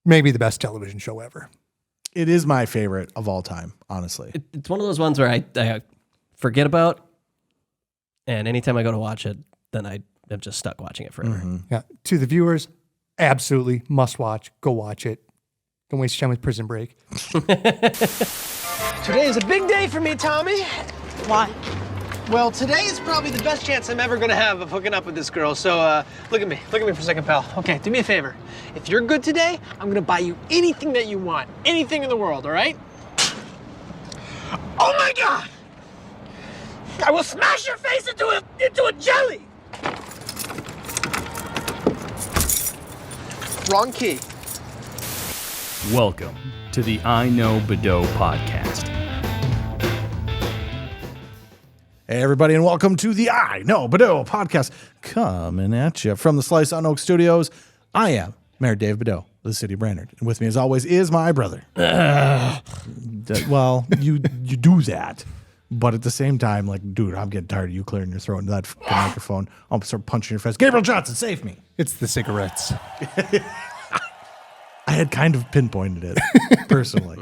maybe the best television show ever. It is my favorite of all time, honestly. It's one of those ones where I forget about, and anytime I go to watch it, then I'm just stuck watching it forever. Mm-hmm. Yeah. To the viewers, absolutely must watch. Go watch it. Don't waste your time with Prison Break. Today is a big day for me, Tommy. Why? Well, today is probably the best chance I'm ever gonna have of hooking up with this girl. So, look at me for a second, pal. Okay, do me a favor. If you're good today, I'm gonna buy you anything that you want. Anything in the world, all right? Oh my God! I will smash your face into a jelly! Wrong key. Welcome to the iKnowBadeaux podcast. Hey, everybody, and welcome to the iKnowBadeaux podcast, coming at you from the Slice on Oak Studios. I am Mayor Dave Badeaux of the city of Brainerd, and with me, as always, is my brother. Well, you do that, but at the same time, like, dude, I'm getting tired of you clearing your throat into that fucking microphone. I'll start punching your face. Gabriel Johnson, save me. It's the cigarettes. I had kind of pinpointed it, personally.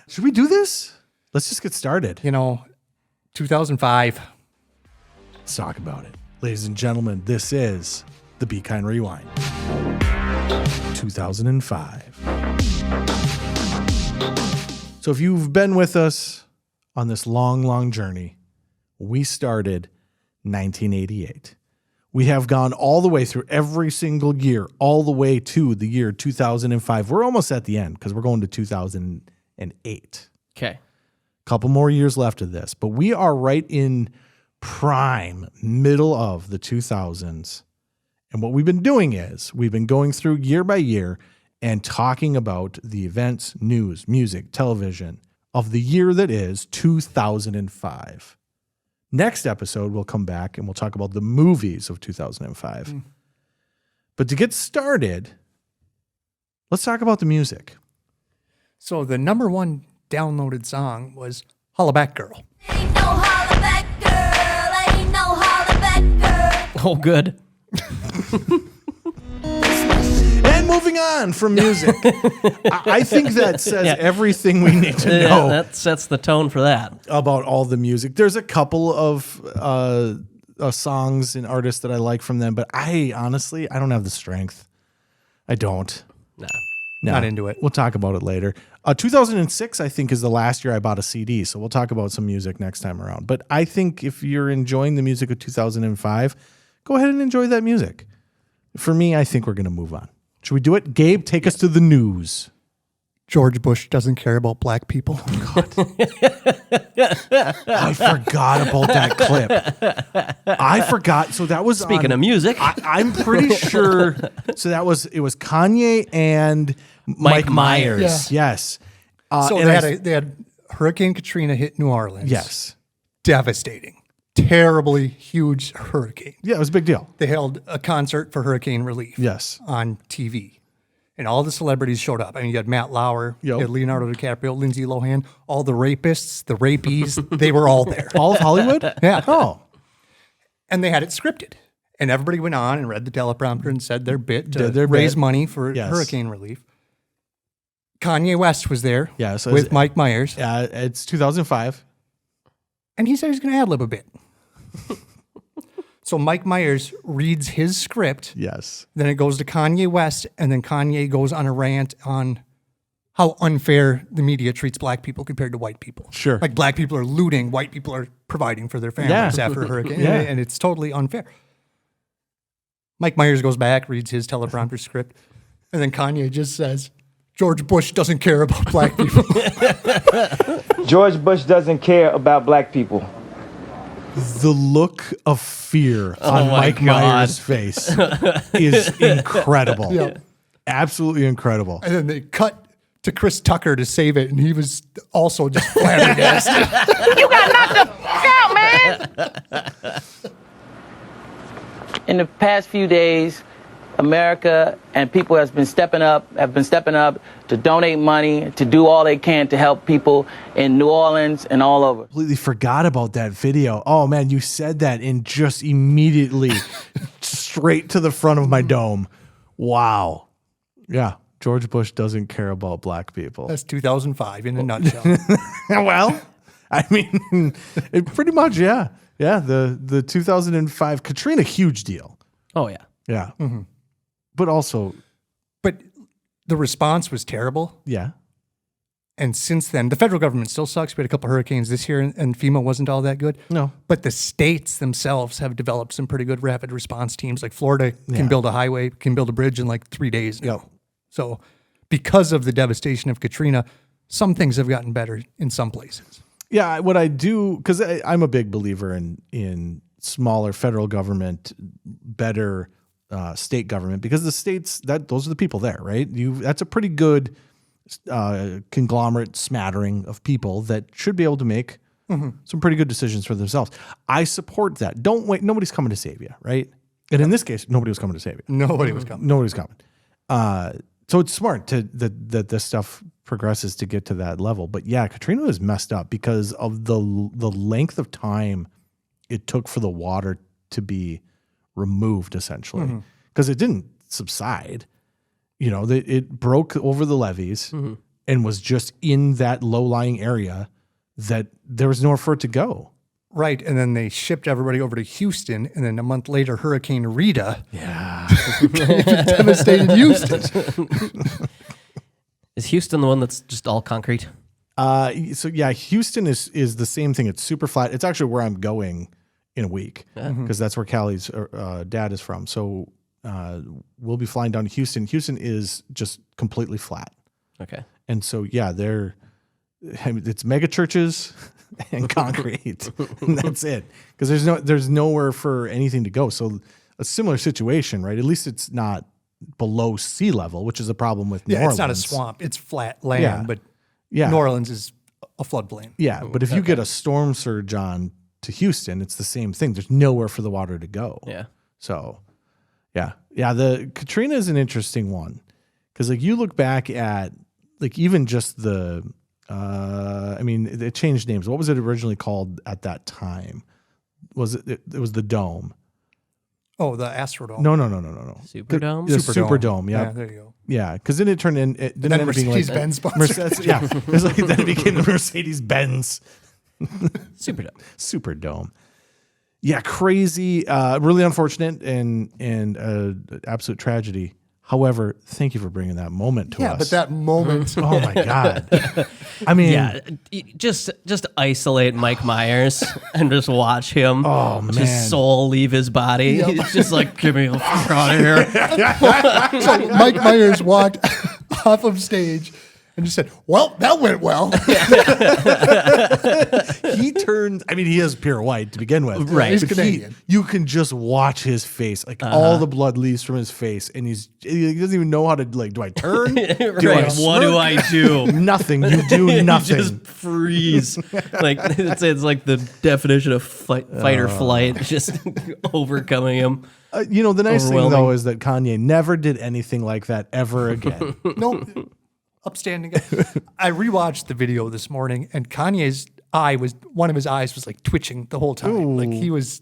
Should we do this? Let's just get started. 2005. Let's talk about it. Ladies and gentlemen, this is the Be Kind Rewind. 2005. So if you've been with us on this long, long journey, we started 1988. We have gone all the way through every single year, all the way to the year 2005. We're almost at the end because we're going to 2008. Okay. Couple more years left of this, but we are right in prime middle of the 2000s. And what we've been doing is we've been going through year by year and talking about the events, news, music, television of the year that is 2005. Next episode, we'll come back and we'll talk about the movies of 2005. But to get started, let's talk about the music. So the number one downloaded song was Holla Back Girl. Ain't no holla back girl, ain't no holla back girl. Oh, good. And moving on from music, I think that says everything we need to know. That sets the tone for that. About all the music. There's a couple of songs and artists that I like from them, but I don't have the strength. I don't. No. Not into it. We'll talk about it later. 2006, I think, is the last year I bought a CD, so we'll talk about some music next time around. But I think if you're enjoying the music of 2005, go ahead and enjoy that music. For me, I think we're going to move on. Should we do it? Gabe, take us to the news. George Bush doesn't care about black people. God. I forgot about that clip. I forgot. So that was Speaking of music. I'm pretty sure. So it was Kanye and Mike Myers. Yeah. Yes. So they had Hurricane Katrina hit New Orleans. Yes. Devastating. Terribly huge hurricane. Yeah, it was a big deal. They held a concert for hurricane relief. Yes. On TV. And all the celebrities showed up. I mean, you had Matt Lauer, you had Leonardo DiCaprio, Lindsay Lohan, all the rapists, the rapies, they were all there. All of Hollywood? Yeah. Oh. And they had it scripted. And everybody went on and read the teleprompter and said their bit to Their raise bit. money for hurricane relief. Kanye West was there with Mike Myers. It's 2005. And he said he's going to ad-lib a bit. So Mike Myers reads his script. Yes. Then it goes to Kanye West, and then Kanye goes on a rant on how unfair the media treats black people compared to white people. Sure. Like black people are looting, white people are providing for their families after a hurricane, and it's totally unfair. Mike Myers goes back, reads his teleprompter script, and then Kanye just says, George Bush doesn't care about black people. George Bush doesn't care about black people. The look of fear on Mike Myers' face is incredible. Yeah. Absolutely incredible. And then they cut to Chris Tucker to save it, and he was also just flabbergasted. You got knocked the fuck out, man! In the past few days, America and people have been stepping up to donate money, to do all they can to help people in New Orleans and all over. Completely forgot about that video. Oh man, you said that and just immediately straight to the front of my dome. Wow. Yeah. George Bush doesn't care about black people. That's 2005 in a nutshell. Well, I mean, it pretty much, yeah. Yeah, the 2005 Katrina, huge deal. Oh, yeah. Yeah. Mm-hmm. But also... But the response was terrible. Yeah. And since then, the federal government still sucks. We had a couple hurricanes this year, and FEMA wasn't all that good. No. But the states themselves have developed some pretty good rapid response teams. Like Florida can build a highway, can build a bridge in like 3 days now. Yep. So because of the devastation of Katrina, some things have gotten better in some places. Yeah, what I do, because I'm a big believer in smaller federal government, better state government, because the states, those are the people there, right? That's a pretty good conglomerate smattering of people that should be able to make some pretty good decisions for themselves. I support that. Don't wait. Nobody's coming to save you, right? And in this case, nobody was coming to save you. Nobody was coming. Nobody's coming. So it's smart that this stuff progresses to get to that level. But yeah, Katrina was messed up because of the length of time it took for the water to be removed, essentially, because it didn't subside. You know, it broke over the levees and was just in that low-lying area that there was nowhere for it to go. Right, and then they shipped everybody over to Houston, and then a month later, Hurricane Rita devastated Houston. Is Houston the one that's just all concrete? So yeah, Houston is the same thing. It's super flat. It's actually where I'm going in a week because that's where Callie's dad is from. So we'll be flying down to Houston. Houston is just completely flat. Okay. And so, yeah, it's mega churches and concrete. And that's it. Because there's nowhere for anything to go. So a similar situation, right? At least it's not below sea level, which is a problem with New Orleans. It's not a swamp. It's flat land, but New Orleans is a floodplain. Yeah, but if you get a storm surge on to Houston, it's the same thing. There's nowhere for the water to go. Yeah. So, yeah, the Katrina is an interesting one because like you look back at like even just the, I mean, it changed names. What was it originally called at that time? It was the Dome. Oh, the Astrodome. No. Superdome? The Superdome, yeah. Yeah, there you go. Yeah, because then it turned in. It didn't end up being like Mercedes-Benz sponsor. Then it became the Mercedes-Benz Superdome. Yeah, crazy, really unfortunate and absolute tragedy. However, thank you for bringing that moment to us. Yeah, but that moment. Oh my God. I mean, yeah, just isolate Mike Myers and just watch him. Oh man, his soul leave his body. It's just like, get me the fuck out of here. So Mike Myers walked off of stage and just said, "Well, that went well." He turned. I mean, he is pure white to begin with, right? He's Canadian. You can just watch his face, like all the blood leaves from his face, and he doesn't even know how to like. Do I turn? What do I do? Nothing. You do nothing. You just freeze. Like it's like the definition of fight or flight, just overcoming him. The nice thing though is that Kanye never did anything like that ever again. No. Upstanding guy. I rewatched the video this morning, and Kanye's one of his eyes was like twitching the whole time. Ooh. Like he was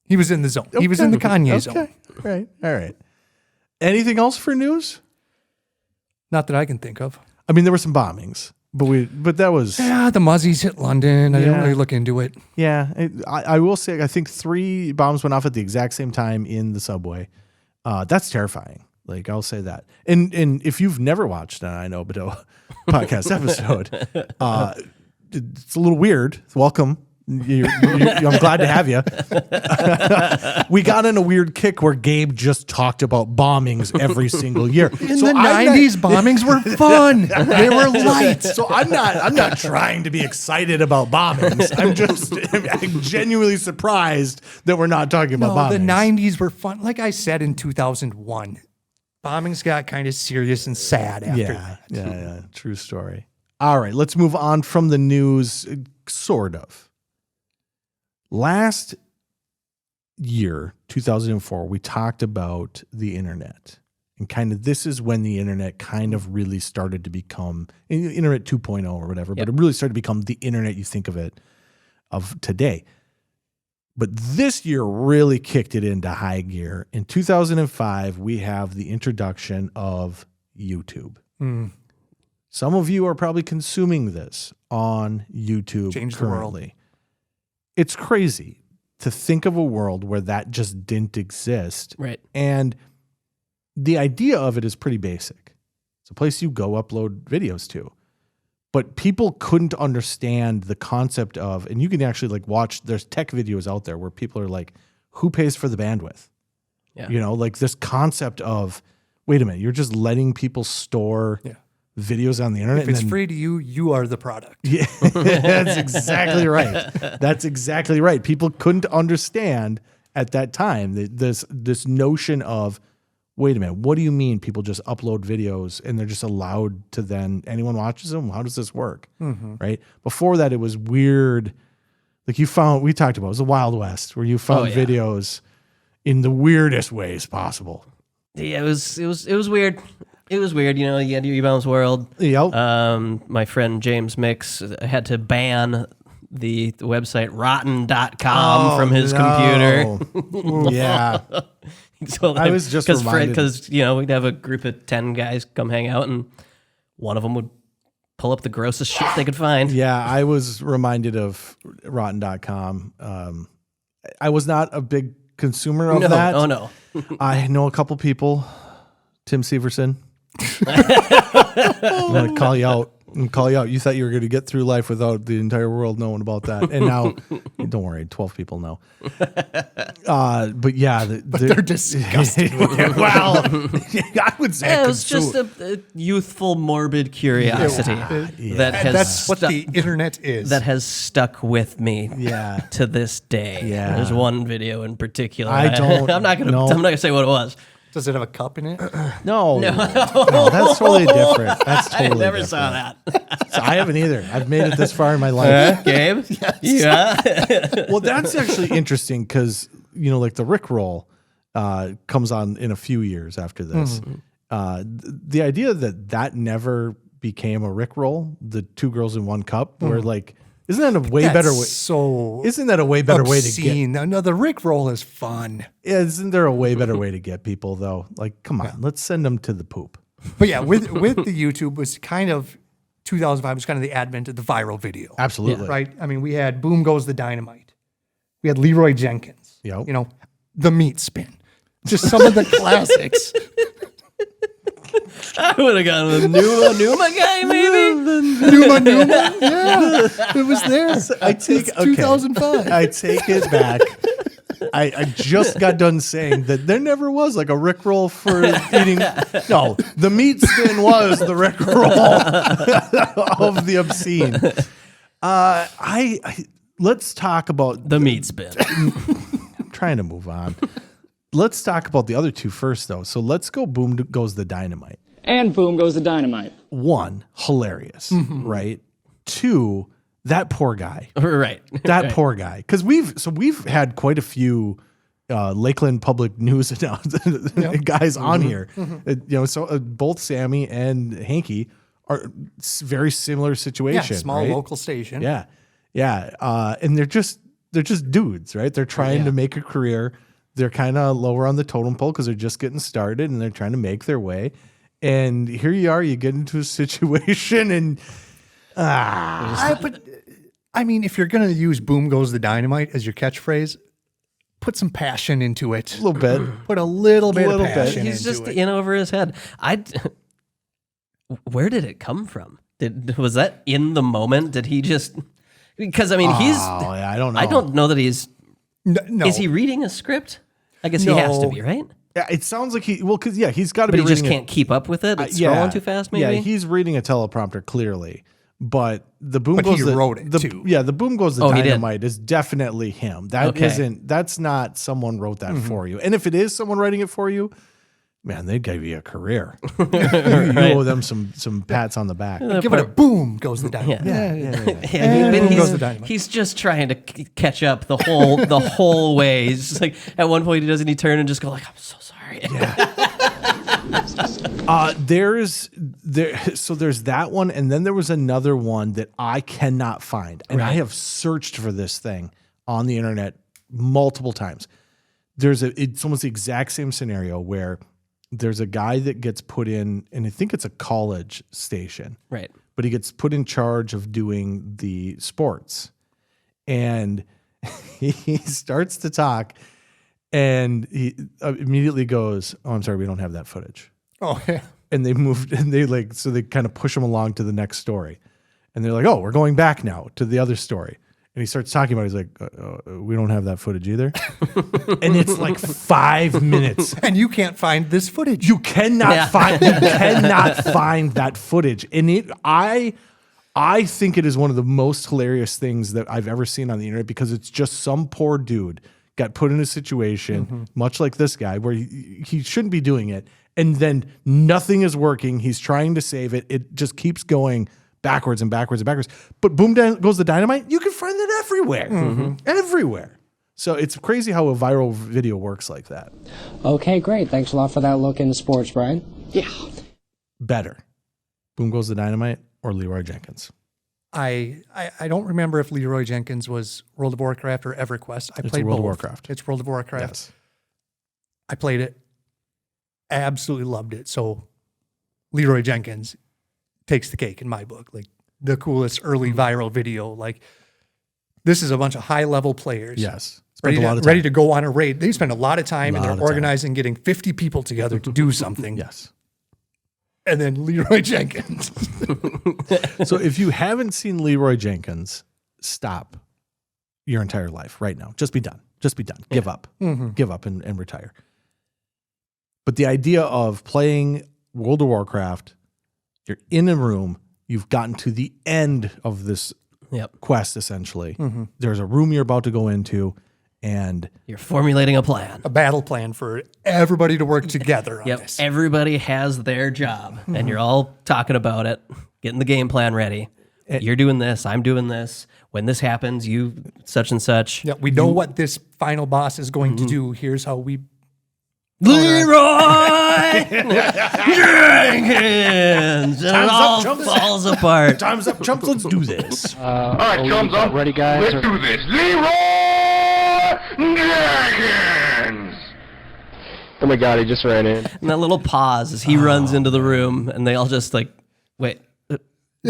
in the zone. He was in the Kanye zone. Right. All right. Anything else for news? Not that I can think of. I mean, there were some bombings, but that was the Muzzies hit London. I didn't really look into it. Yeah, I will say I think 3 bombs went off at the exact same time in the subway. That's terrifying. Like, I'll say that. And if you've never watched an iKnowBadeaux podcast episode, it's a little weird. Welcome. I'm glad to have you. We got in a weird kick where Gabe just talked about bombings every single year. In the 90s, bombings were fun. They were light. So I'm not trying to be excited about bombings. I'm genuinely surprised that we're not talking about bombings. The 90s were fun. Like I said in 2001. Bombings got kind of serious and sad after that. Yeah, true story. All right, let's move on from the news, sort of. Last year, 2004, we talked about the internet. And kind of this is when the internet kind of really started to become internet 2.0 or whatever, but it really started to become the internet you think of today. But this year really kicked it into high gear. In 2005, we have the introduction of YouTube. Some of you are probably consuming this on YouTube Change the world. currently. It's crazy to think of a world where that just didn't exist. Right. And the idea of it is pretty basic. It's a place you go upload videos to. But people couldn't understand the concept of, and you can actually like watch, there's tech videos out there where people are like, who pays for the bandwidth? Yeah. You know, like this concept of, wait a minute, you're just letting people store videos on the internet. If it's free to you, you are the product. Yeah, that's exactly right. That's exactly right. People couldn't understand at that time this notion of, wait a minute, what do you mean people just upload videos and they're just allowed to then, anyone watches them? How does this work? Right? Before that, it was weird. Like we talked about, it was the Wild West where you found videos in the weirdest ways possible. Yeah, it was weird. It was weird, you know. You had Ebound's World. Yep. My friend James Mix had to ban the website rotten.com from his computer. Yeah. So I was just reminded. Because, you know, we'd have a group of 10 guys come hang out, and one of them would pull up the grossest shit they could find. Yeah, I was reminded of rotten.com. I was not a big consumer of that. Oh, no. I know a couple people. Tim Severson. I'm going to call you out. You thought you were going to get through life without the entire world knowing about that. And now, don't worry, 12 people know. But yeah. They're disgusted with it. Well, I would say it was just a youthful, morbid curiosity that has That's what the internet is. that has stuck with me to this day. Yeah. There's one video in particular. I'm not gonna say what it was. Does it have a cup in it? No, that's totally different. That's totally I never different. saw that. So I haven't either. I've made it this far in my life. Gabe? Yeah. Well, that's actually interesting because, you know, like the Rickroll comes on in a few years after this. The idea that never became a Rickroll, the Two Girls in One Cup, where like, isn't that a way better way? Isn't that a way better way to get? No, the Rickroll is fun. Isn't there a way better way to get people though? Like, come on, let's send them to the poop. But yeah, with the YouTube was kind of 2005 was kind of the advent of the viral video. Absolutely. Right? I mean, we had Boom Goes the Dynamite. We had Leroy Jenkins. Yep. You know, the meat spin. Just some of the classics. I would have gone with Numa guy, maybe. Numa. Yeah. It was there. It's 2005. I take it back. I just got done saying that there never was like a Rickroll for eating. No, the meat spin was the Rickroll of the obscene. Let's talk about the meat spin. I'm trying to move on. Let's talk about the other two first, though. So let's go Boom Goes the Dynamite. And Boom Goes the Dynamite. 1, hilarious, right? 2, that poor guy. Right. That poor guy. Because we've had quite a few Lakeland Public News guys on here. You know, so both Sammy and Hanky are very similar situation. Yeah, small right? local station. Yeah. And they're just dudes, right? They're trying to make a career. They're kind of lower on the totem pole because they're just getting started and they're trying to make their way. And here you are, you get into a situation and but I mean, if you're going to use Boom Goes the Dynamite as your catchphrase, put some passion into it. A little bit. Put a little bit of passion He's into just it. in over his head. Where did it come from? Was that in the moment? Did he just... Because, I mean, I don't know. I don't know that he's... No. Is he reading a script? I guess he has to be, right? Yeah, it sounds like he's got to be But he just reading can't keep up with it? It's scrolling too fast, maybe? Yeah, he's reading a teleprompter, clearly. But the Boom But Goes... he wrote it, too. Yeah, the Boom Goes the he did. Dynamite is definitely him. That's not someone wrote that for you. And if it is someone writing it for you, man, they gave you a career. You owe them some pats on the back. Give it a Boom Goes the Dynamite. Boom Goes the Dynamite. He's just trying to catch up the whole way. It's just like at one point he doesn't he turn and just go like, I'm so sorry. There's that one, and then there was another one that I cannot find, and I have searched for this thing on the internet multiple times. It's almost the exact same scenario where there's a guy that gets put in, and I think it's a college station. Right. But he gets put in charge of doing the sports. And he starts to talk, and he immediately goes, "Oh, I'm sorry, we don't have that footage." Oh, yeah. And they moved, and so they kind of push him along to the next story. And they're like, "Oh, we're going back now to the other story." And he starts talking about it. He's like, "We don't have that footage either." And it's like 5 minutes. And you can't find this footage. You cannot find that footage. And I think it is one of the most hilarious things that I've ever seen on the internet, because it's just some poor dude got put in a situation, much like this guy, where he shouldn't be doing it. And then nothing is working. He's trying to save it. It just keeps going backwards and backwards and backwards. But boom, goes the dynamite. You can find that everywhere. Everywhere. So it's crazy how a viral video works like that. Okay, great. Thanks a lot for that look into sports, Brian. Yeah. Better, Boom Goes the Dynamite or Leroy Jenkins? I don't remember if Leroy Jenkins was World of Warcraft or EverQuest. I played World of both. Warcraft. It's World of Warcraft. Yes. I played it. Absolutely loved it. So Leroy Jenkins takes the cake in my book. Like the coolest early viral video. Like this is a bunch of high level players. Yes. Ready to go on a raid. They spend a lot of time and Lot they're of time. organizing, getting 50 people together to do something. Yes. And then Leroy Jenkins. So if you haven't seen Leroy Jenkins, stop your entire life right now. Just be done. Just be done. Give up. Give up and retire. But the idea of playing World of Warcraft, you're in a room, you've gotten to the end of this quest, essentially. There's a room you're about to go into, and you're formulating a plan. A battle plan for everybody to work together on this. Everybody has their job, and you're all talking about it, getting the game plan ready. You're doing this, I'm doing this. When this happens, you such and such. Yeah, we know what this final boss is going to do. Here's how we... Leroy Jenkins! And it all falls apart. Time's up, chumps. Let's do this. All right, chums up. Ready, guys? Let's do this. Leroy Jenkins! Oh my God, he just ran in. And that little pause as he runs into the room, and they all just like, wait,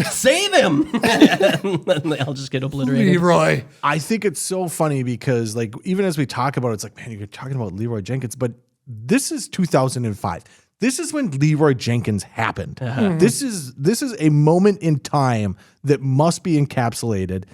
save him! And then they all just get obliterated. Leroy. I think it's so funny because, like, even as we talk about it, it's like, man, you're talking about Leroy Jenkins, but this is 2005. This is when Leroy Jenkins happened. This is a moment in time that must be encapsulated.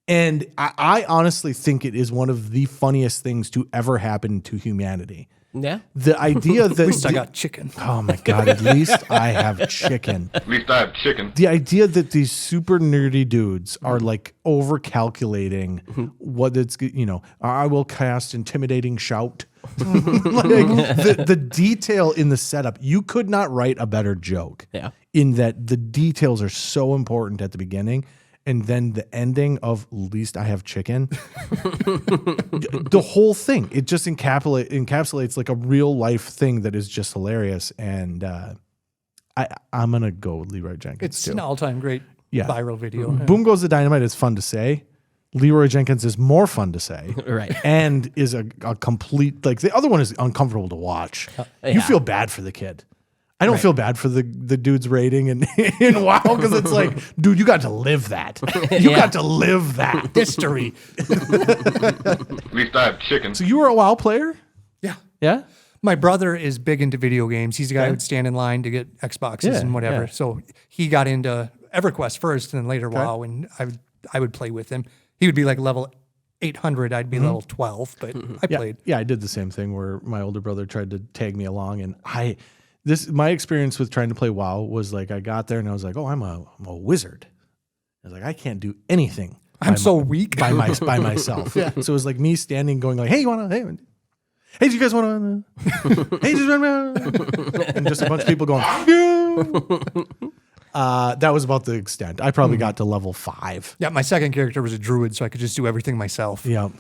And I honestly think it is one of the funniest things to ever happen to humanity. Yeah. The idea that... At least I got chicken. Oh my God, at least I have chicken. At least I have chicken. The idea that these super nerdy dudes are like over calculating what it's, I will cast intimidating shout. The detail in the setup, you could not write a better joke. Yeah. In that the details are so important at the beginning. And then the ending of "at least I have chicken," the whole thing, it just encapsulates like a real life thing that is just hilarious. And I'm gonna go with Leroy Jenkins. It's too. an all-time great viral video. Boom Goes the Dynamite is fun to say. Leroy Jenkins is more fun to say. Right. And is a complete, like, the other one is uncomfortable to watch. You feel bad for the kid. I don't feel bad for the dude's rating in WoW, because it's like, dude, you got to live that. You got to live that history. At least I have chicken. So you were a WoW player? Yeah. Yeah? My brother is big into video games. He's the guy who would stand in line to get Xboxes and whatever. Yeah. So he got into EverQuest first and then later WoW, and I would play with him. He would be like level 800. I'd be level 12, but I played. Yeah, I did the same thing where my older brother tried to tag me along, and my experience with trying to play WoW was like, I got there and I was like, oh, I'm a wizard. I was like, I can't do anything. I'm so weak by myself. So it was like me standing, going like, hey, you want to? Hey, do you guys want to? Hey, just run around. And just a bunch of people going. That was about the extent. I probably got to level 5. Yeah, my second character was a druid, so I could just do everything myself. Yeah.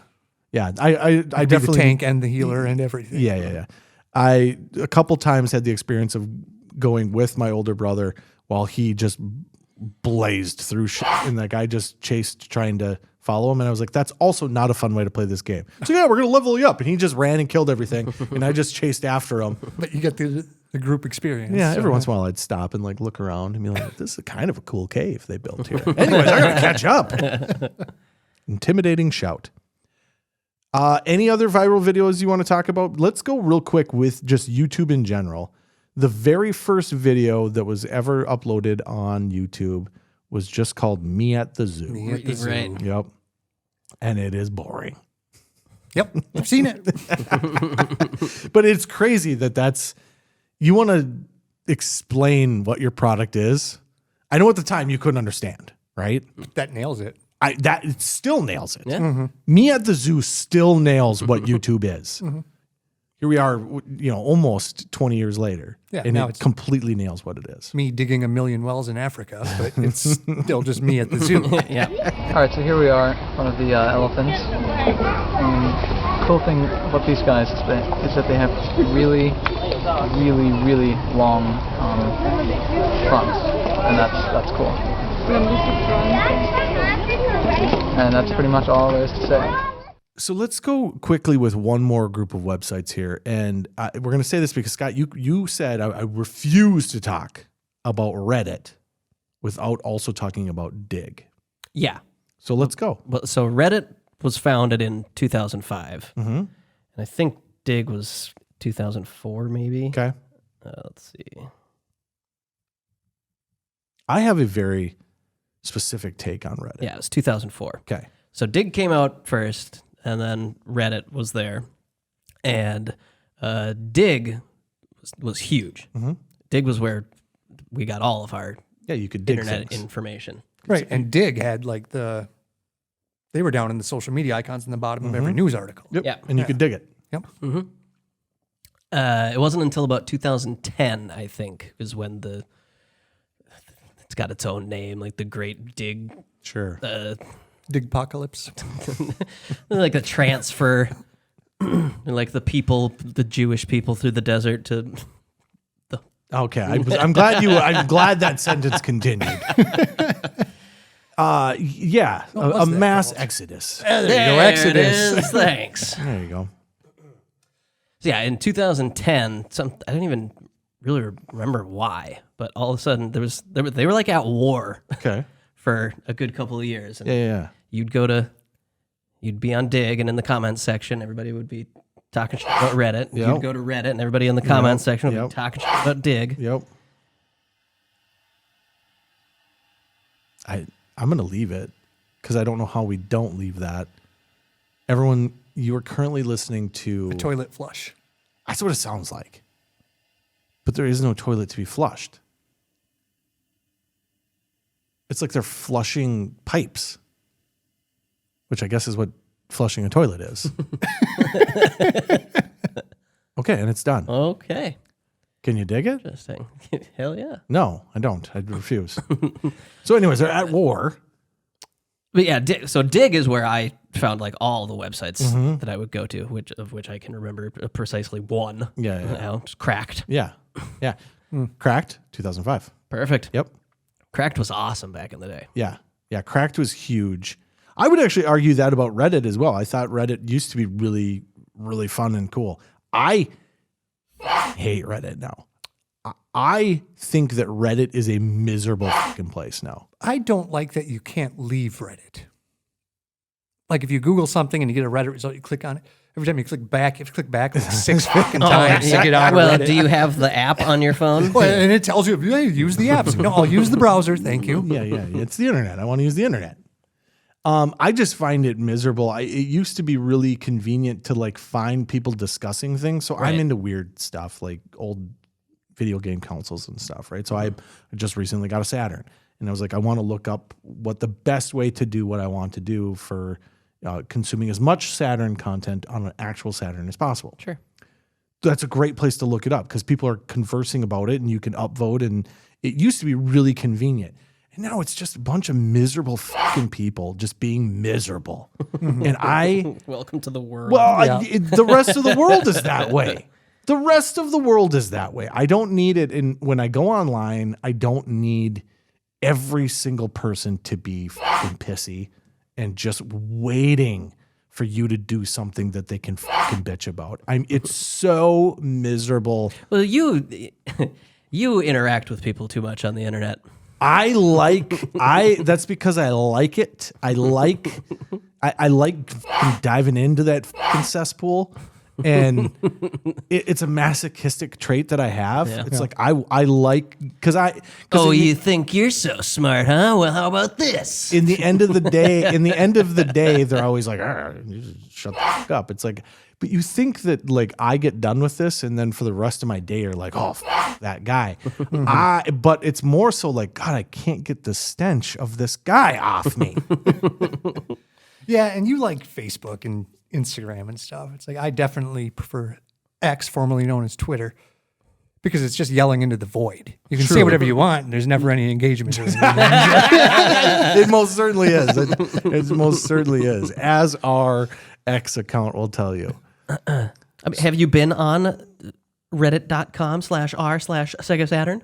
I I'd be definitely the tank and the healer and everything. Yeah. I a couple times had the experience of going with my older brother while he just blazed through shit, and like I just chased trying to follow him, and I was like, that's also not a fun way to play this game. So yeah, we're gonna level you up, and he just ran and killed everything, and I just chased after him. But you get the The group experience. Yeah, every once in a while I'd stop and like look around and be like, this is kind of a cool cave they built here. Anyways, I gotta catch up. Intimidating shout. Any other viral videos you want to talk about? Let's go real quick with just YouTube in general. The very first video that was ever uploaded on YouTube was just called Me at the Zoo. Me at the Zoo. Right. Yep. And it is boring. Yep, I've seen it. But it's crazy that you want to explain what your product is. I know at the time you couldn't understand, right? That nails it. It still nails it. Yeah. Mm-hmm. Me at the Zoo still nails what YouTube is. Mm-hmm. Here we are, almost 20 years later, Yeah, and now it it's completely nails what it is. Me digging 1 million wells in Africa, but it's still just me at the zoo. Yeah. All right, so here we are, one of the elephants. Cool thing about these guys is that they have really, really, really long fronts, and that's cool. And that's pretty much all there is to say. So let's go quickly with one more group of websites here. And we're going to say this because, Scott, you said I refuse to talk about Reddit without also talking about Digg. Yeah. So let's go. Well, so Reddit was founded in 2005. Mm-hmm. And I think Digg was 2004, maybe. Okay. Let's see. I have a very specific take on Reddit. Yeah, it was 2004. Okay. So Digg came out first, and then Reddit was there. And Digg was huge. Mm-hmm. Digg was where we got all of our you could dig internet things. information. Right, and Digg had like they were down in the social media icons in the bottom of every news article. Yep. Yeah. And you could dig it. Yep. Mm-hmm. It wasn't until about 2010, I think, is when it's got its own name, like the Great Digg. Sure. Digpocalypse. Like the transfer, like the Jewish people through the desert to the. Okay, I'm glad that sentence continued. Yeah, a mass exodus. There you go, Exodus. It is. Thanks. There you go. So yeah, in 2010, I don't even really remember why, but all of a sudden they were like at war. Okay. For a good couple of years. And Yeah. You'd be on Digg, and in the comments section, everybody would be talking shit about Reddit. Yep. You'd go to Reddit, and everybody in the comments section would be talking shit about Digg. Yep. I'm going to leave it because I don't know how we don't leave that. Everyone, you are currently listening to... A toilet flush. That's what it sounds like. But there is no toilet to be flushed. It's like they're flushing pipes, which I guess is what flushing a toilet is. Okay, and it's done. Okay. Can you dig it? Interesting. Hell yeah. No, I don't. I refuse. So anyways, they're at war. But yeah, so Digg is where I found like all the websites that I would go to, which I can remember precisely one. Yeah. It's Cracked. Yeah. Cracked, 2005. Perfect. Yep. Cracked was awesome back in the day. Yeah. Cracked was huge. I would actually argue that about Reddit as well. I thought Reddit used to be really, really fun and cool. I hate Reddit now. I think that Reddit is a miserable fucking place now. I don't like that you can't leave Reddit. Like if you Google something and you get a Reddit result, you click on it. Every time you click back like 6 fucking times to get out of Reddit. Well, do you have the app on your phone? Well, and it tells you, hey, use the app. So, no, I'll use the browser. Thank you. Yeah. It's the internet. I want to use the internet. I just find it miserable. It used to be really convenient to like find people discussing things. So I'm into weird stuff like old video game consoles and stuff, right? So I just recently got a Saturn, and I was like, I want to look up what the best way to do what I want to do for consuming as much Saturn content on an actual Saturn as possible. Sure. That's a great place to look it up because people are conversing about it and you can upvote, and it used to be really convenient. And now it's just a bunch of miserable fucking people just being miserable. And welcome to the world. Well, the rest of the world is that way. The rest of the world is that way. I don't need it. And when I go online, I don't need every single person to be fucking pissy and just waiting for you to do something that they can fucking bitch about. It's so miserable. Well, you interact with people too much on the internet. That's because I like it. I like fucking diving into that fucking cesspool. And it's a masochistic trait that I have. Yeah. It's like I like because you think you're so smart, huh? Well, how about this? In the end of the day, they're always like, you just shut the fuck up. It's like, but you think that like I get done with this, and then for the rest of my day, you're like, oh, that guy. But it's more so like, God, I can't get the stench of this guy off me. Yeah, and you like Facebook and Instagram and stuff. It's like I definitely prefer X, formerly known as Twitter, because it's just yelling into the void. You can say whatever you want, and there's never any engagement. It most certainly is. It most certainly is, as our X account will tell you. I mean, have you been on reddit.com/r/Sega Saturn?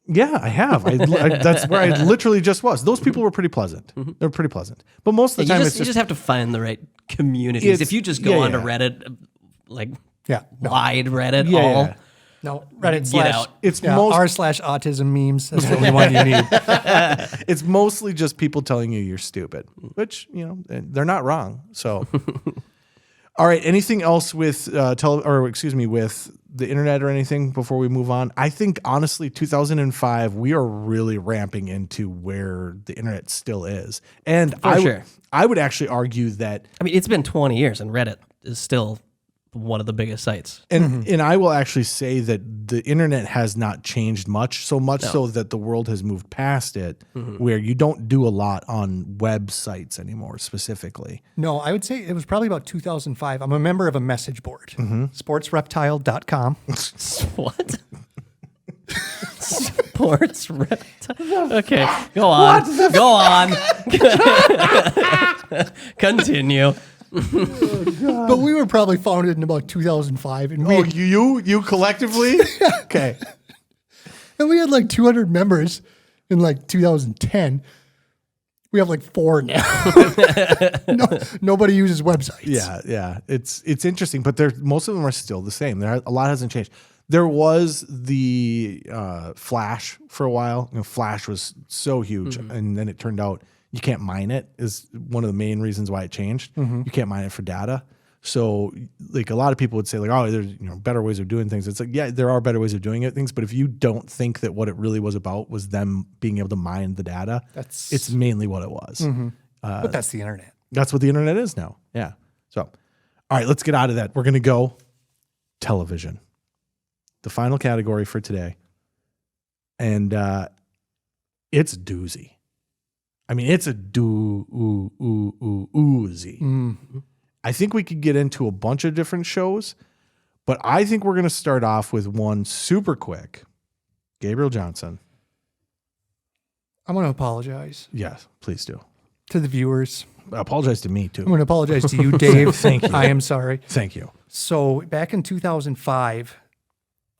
Yeah, I have. That's where I literally just was. Those people were pretty pleasant. They're pretty pleasant. But most of the time, you just have to find the right communities. If you just go onto Reddit, wide Reddit, no, Reddit get out. It's r/autism memes. That's the only one you need. It's mostly just people telling you you're stupid, which, they're not wrong. So, all right. Anything else with with the internet or anything before we move on? I think honestly, 2005, we are really ramping into where the internet still is. And I would actually argue that, I mean, it's been 20 years and Reddit is still one of the biggest sites. And I will actually say that the internet has not changed much, so that the world has moved past it, where you don't do a lot on websites anymore specifically. No, I would say it was probably about 2005. I'm a member of a message board, sportsreptile.com. What? Sports reptile. Okay, go on. Go on. Continue. But we were probably founded in about 2005. And you collectively? Okay. And we had like 200 members in like 2010. We have like 4 now. Nobody uses websites. Yeah. It's interesting, but most of them are still the same. A lot hasn't changed. There was the Flash for a while. Flash was so huge, and then it turned out you can't mine it is one of the main reasons why it changed. You can't mine it for data. So like a lot of people would say like, oh, there's better ways of doing things. It's like, yeah, there are better ways of doing things. But if you don't think that what it really was about was them being able to mine the data, it's mainly what it was. But that's the internet. That's what the internet is now. Yeah. So, all right, let's get out of that. We're going to go television. The final category for today. And it's a doozy. I mean, it's a doozy. I think we could get into a bunch of different shows, but I think we're going to start off with one super quick. Gabriel Johnson. I'm going to apologize. Yes, please do. To the viewers. Apologize to me, too. I'm going to apologize to you, Dave. Thank you. I am sorry. Thank you. So back in 2005,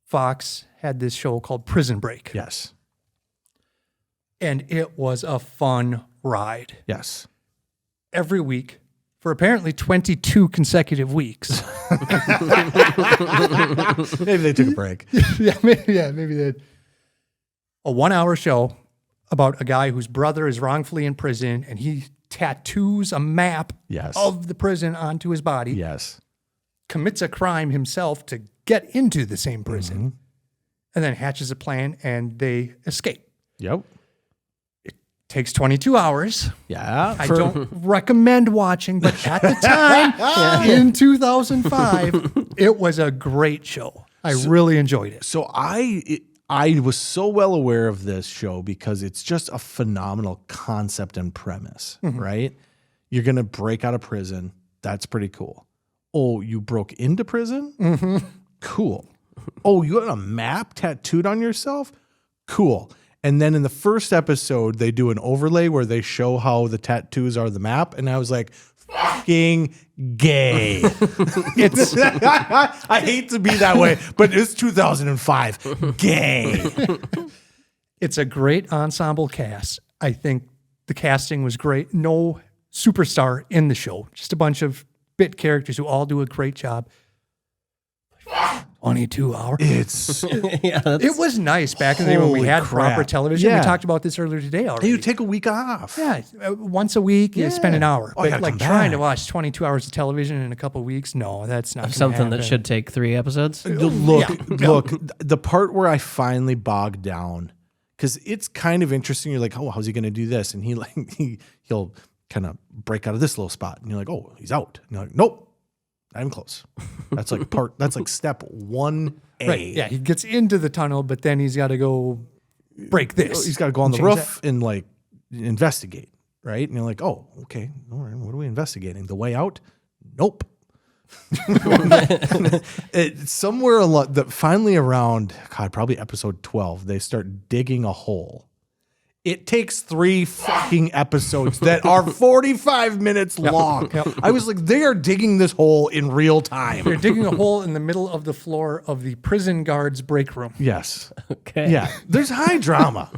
Fox had this show called Prison Break. Yes. And it was a fun ride. Yes. Every week for apparently 22 consecutive weeks. Maybe they took a break. Maybe they did. A 1-hour show about a guy whose brother is wrongfully in prison, and he tattoos a map of the prison onto his body. Yes. Commits a crime himself to get into the same prison, and then hatches a plan, and they escape. Yep. Takes 22 hours. Yeah. I don't recommend watching, but at the time, in 2005, it was a great show. I really enjoyed it. So I was so well aware of this show because it's just a phenomenal concept and premise, right? You're going to break out of prison. That's pretty cool. Oh, you broke into prison? Cool. Oh, you got a map tattooed on yourself? Cool. And then in the first episode, they do an overlay where they show how the tattoos are the map. And I was like, fucking gay. I hate to be that way, but it's 2005. Gay. It's a great ensemble cast. I think the casting was great. No superstar in the show, just a bunch of bit characters who all do a great job. 22 hours. It was nice back in the day when we had proper television. Yeah. We talked about this earlier today already. Hey, you take a week off. Yeah, once a week, you spend an hour. Oh, I but gotta like come trying to back. watch 22 hours of television in a couple of weeks, no, that's not Something gonna that should take 3 episodes. Look, the part where I finally bogged down, because it's kind of interesting. You're like, oh, how's he going to do this? And he'll kind of break out of this little spot, and you're like, oh, he's out. And you're like, nope. I'm close. That's like step 1A. Right. Yeah, he gets into the tunnel, but then he's got to go break this. He's got to go on the roof and like investigate, right? And you're like, oh, okay. All right, what are we investigating? The way out? Nope. Somewhere along finally around probably episode 12, they start digging a hole. It takes 3 fucking episodes that are 45 minutes long. I was like, they are digging this hole in real time. They're digging a hole in the middle of the floor of the prison guard's break room. Yes. Okay. Yeah. There's high drama.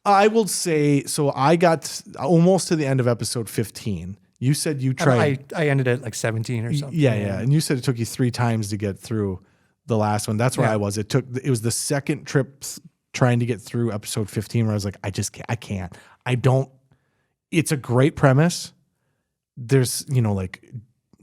I will say, so I got almost to the end of episode 15. You said you tried. I ended at like 17 or something. Yeah. And you said it took you 3 times to get through the last one. That's where I was. It was the second trip trying to get through episode 15 where I was like, I can't. It's a great premise. There's, like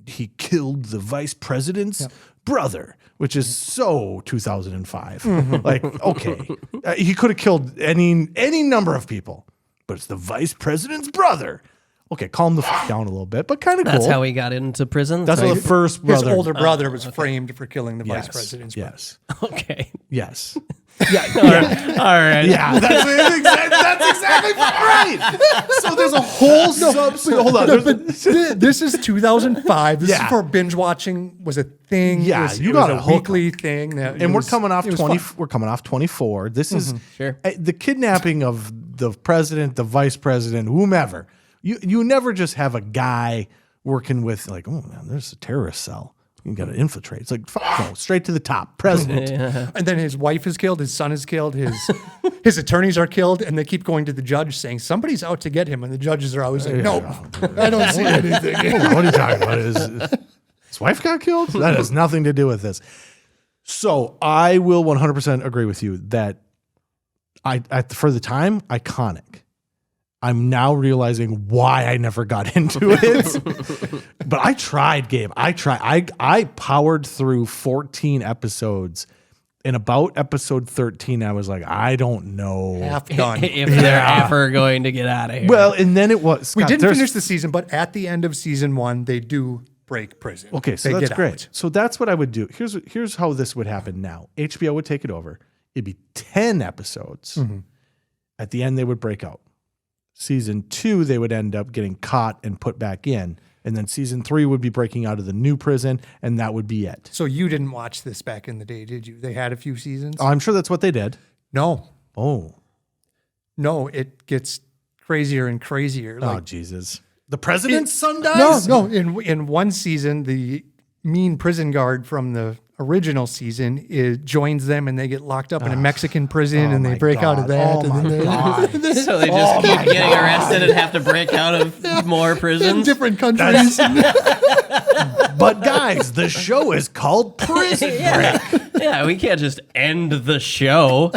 he killed the vice president's brother, which is so 2005. Like, okay, he could have killed any number of people, but it's the vice president's brother. Okay, calm the fuck down a little bit, but kind of cool. That's how he got into prison? That's how the first brother. His older brother was framed for killing the vice president's brother. Yes. Okay. Yes. All right. Yeah, that's exactly right. So there's a whole hold on. This is 2005. This is before binge watching was a thing. Yeah, it was a weekly thing. We're coming off 20. We're coming off 24. This is the kidnapping of the president, the vice president, whomever. You never just have a guy working with like, oh man, there's a terrorist cell. You got to infiltrate. It's like, fuck no, straight to the top, president. And then his wife is killed, his son is killed, his attorneys are killed, and they keep going to the judge saying, somebody's out to get him. And the judges are always like, nope, I don't see anything. What are you talking about? His wife got killed? That has nothing to do with this. So I will 100% agree with you that for the time, iconic. I'm now realizing why I never got into it. But I tried, Gabe. I powered through 14 episodes. And about episode 13, I was like, I don't know. Half done. If they're ever going to get out of here. Well, and then it was. We didn't finish the season, but at the end of season 1, they do break prison. Okay, so they that's get great. out. So that's what I would do. Here's how this would happen now. HBO would take it over. It'd be 10 episodes. At the end, they would break out. Season 2, they would end up getting caught and put back in. And then season 3 would be breaking out of the new prison, and that would be it. So you didn't watch this back in the day, did you? They had a few seasons? Oh, I'm sure that's what they did. No. Oh. No, it gets crazier and crazier. Oh, Jesus. The president's son dies? No. In one season, the mean prison guard from the original season joins them, and they get locked up in a Mexican prison, and they break out of that. So they just keep getting arrested and have to break out of more prisons? In different countries. But guys, the show is called Prison Break. Yeah, we can't just end the show.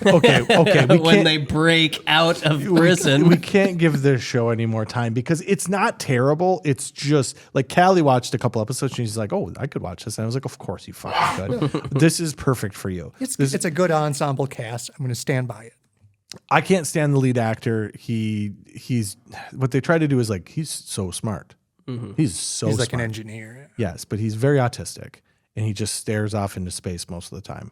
Okay. When they break out of prison. We can't give this show any more time because it's not terrible. It's just like Callie watched a couple episodes and she's like, oh, I could watch this. And I was like, of course you fucking could. This is perfect for you. It's a good ensemble cast. I'm going to stand by it. I can't stand the lead actor. He's what they try to do is like, he's so smart. He's so like smart. an engineer. Yes, but he's very autistic and he just stares off into space most of the time.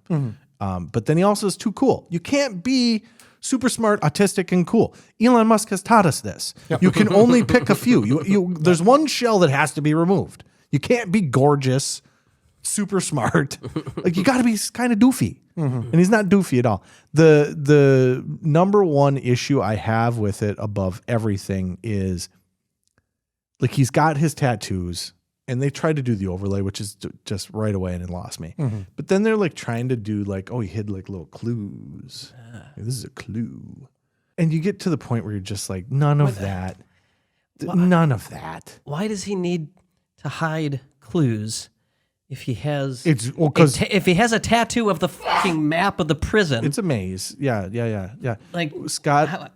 But then he also is too cool. You can't be super smart, autistic, and cool. Elon Musk has taught us this. Yep. You can only pick a few. There's one shell that has to be removed. You can't be gorgeous, super smart. Like you got to be kind of doofy. And he's not doofy at all. The number one issue I have with it above everything is like he's got his tattoos. And they tried to do the overlay, which is just right away, and it lost me. But then they're like trying to do like, oh, he hid like little clues. Like, this is a clue. And you get to the point where you're just like, none of that. None of that. Why does he need to hide clues if he has if he has a tattoo of the fucking map of the prison? It's a maze. Yeah. Like Scott,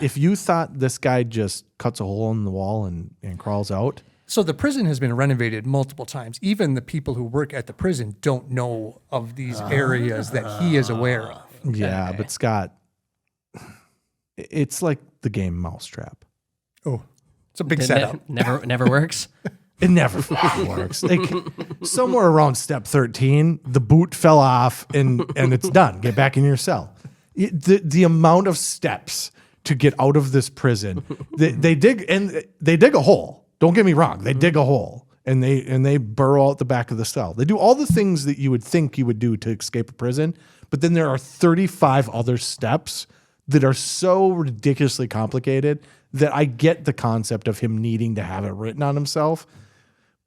if you thought this guy just cuts a hole in the wall and crawls out. So the prison has been renovated multiple times. Even the people who work at the prison don't know of these areas that he is aware of. Yeah, but Scott, it's like the game Mousetrap. Oh, it's a big setup. Never works. It never fucking works. Like somewhere around step 13, the boot fell off and it's done. Get back in your cell. The amount of steps to get out of this prison, they dig a hole. Don't get me wrong. They dig a hole and they burrow out the back of the cell. They do all the things that you would think you would do to escape a prison, but then there are 35 other steps that are so ridiculously complicated that I get the concept of him needing to have it written on himself.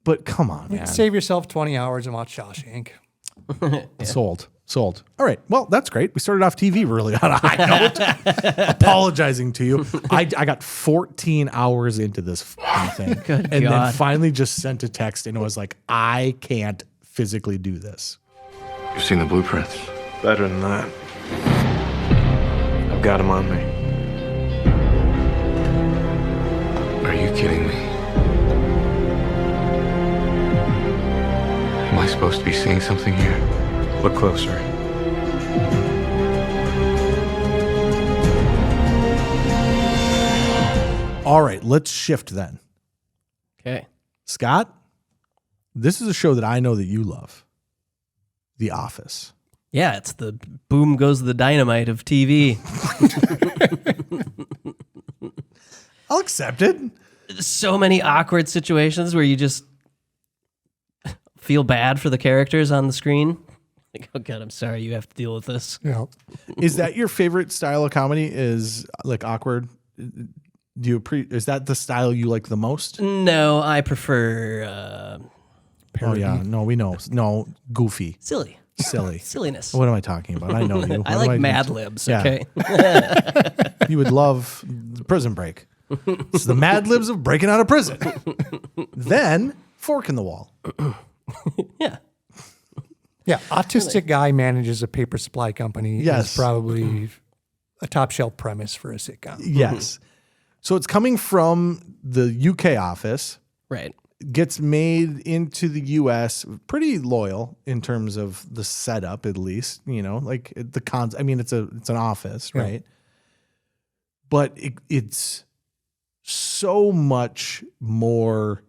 But come on, man. Save yourself 20 hours and watch Shawshank. Sold. All right. Well, that's great. We started off TV really on a high note. Apologizing to you. I got 14 hours into this fucking thing. Good and God. then finally just sent a text and it was like, I can't physically do this. You've seen the blueprints. Better than that. I've got them on me. Are you kidding me? Am I supposed to be seeing something here? Look closer. All right, let's shift then. Okay. Scott, this is a show that I know that you love. The Office. Yeah, it's the boom goes the dynamite of TV. I'll accept it. So many awkward situations where you just feel bad for the characters on the screen. Like, oh God, I'm sorry you have to deal with this. Yeah. Is that your favorite style of comedy? Is like awkward? Is that the style you like the most? No, I prefer Oh yeah, no, we know. No, goofy. silly. Silliness. What am I talking about? I know you. I like Mad Libs, Yeah. okay? You would love Prison Break. It's the Mad Libs of breaking out of prison. Then Fork in the Wall. Yeah. Yeah, autistic guy manages a paper supply company. Yes. Is probably a top shelf premise for a sitcom. Yes. So it's coming from the UK office. Right. Gets made into the US, pretty loyal in terms of the setup, at least, you know, like the cons. I mean, it's an office, Yeah. right? But it's so much more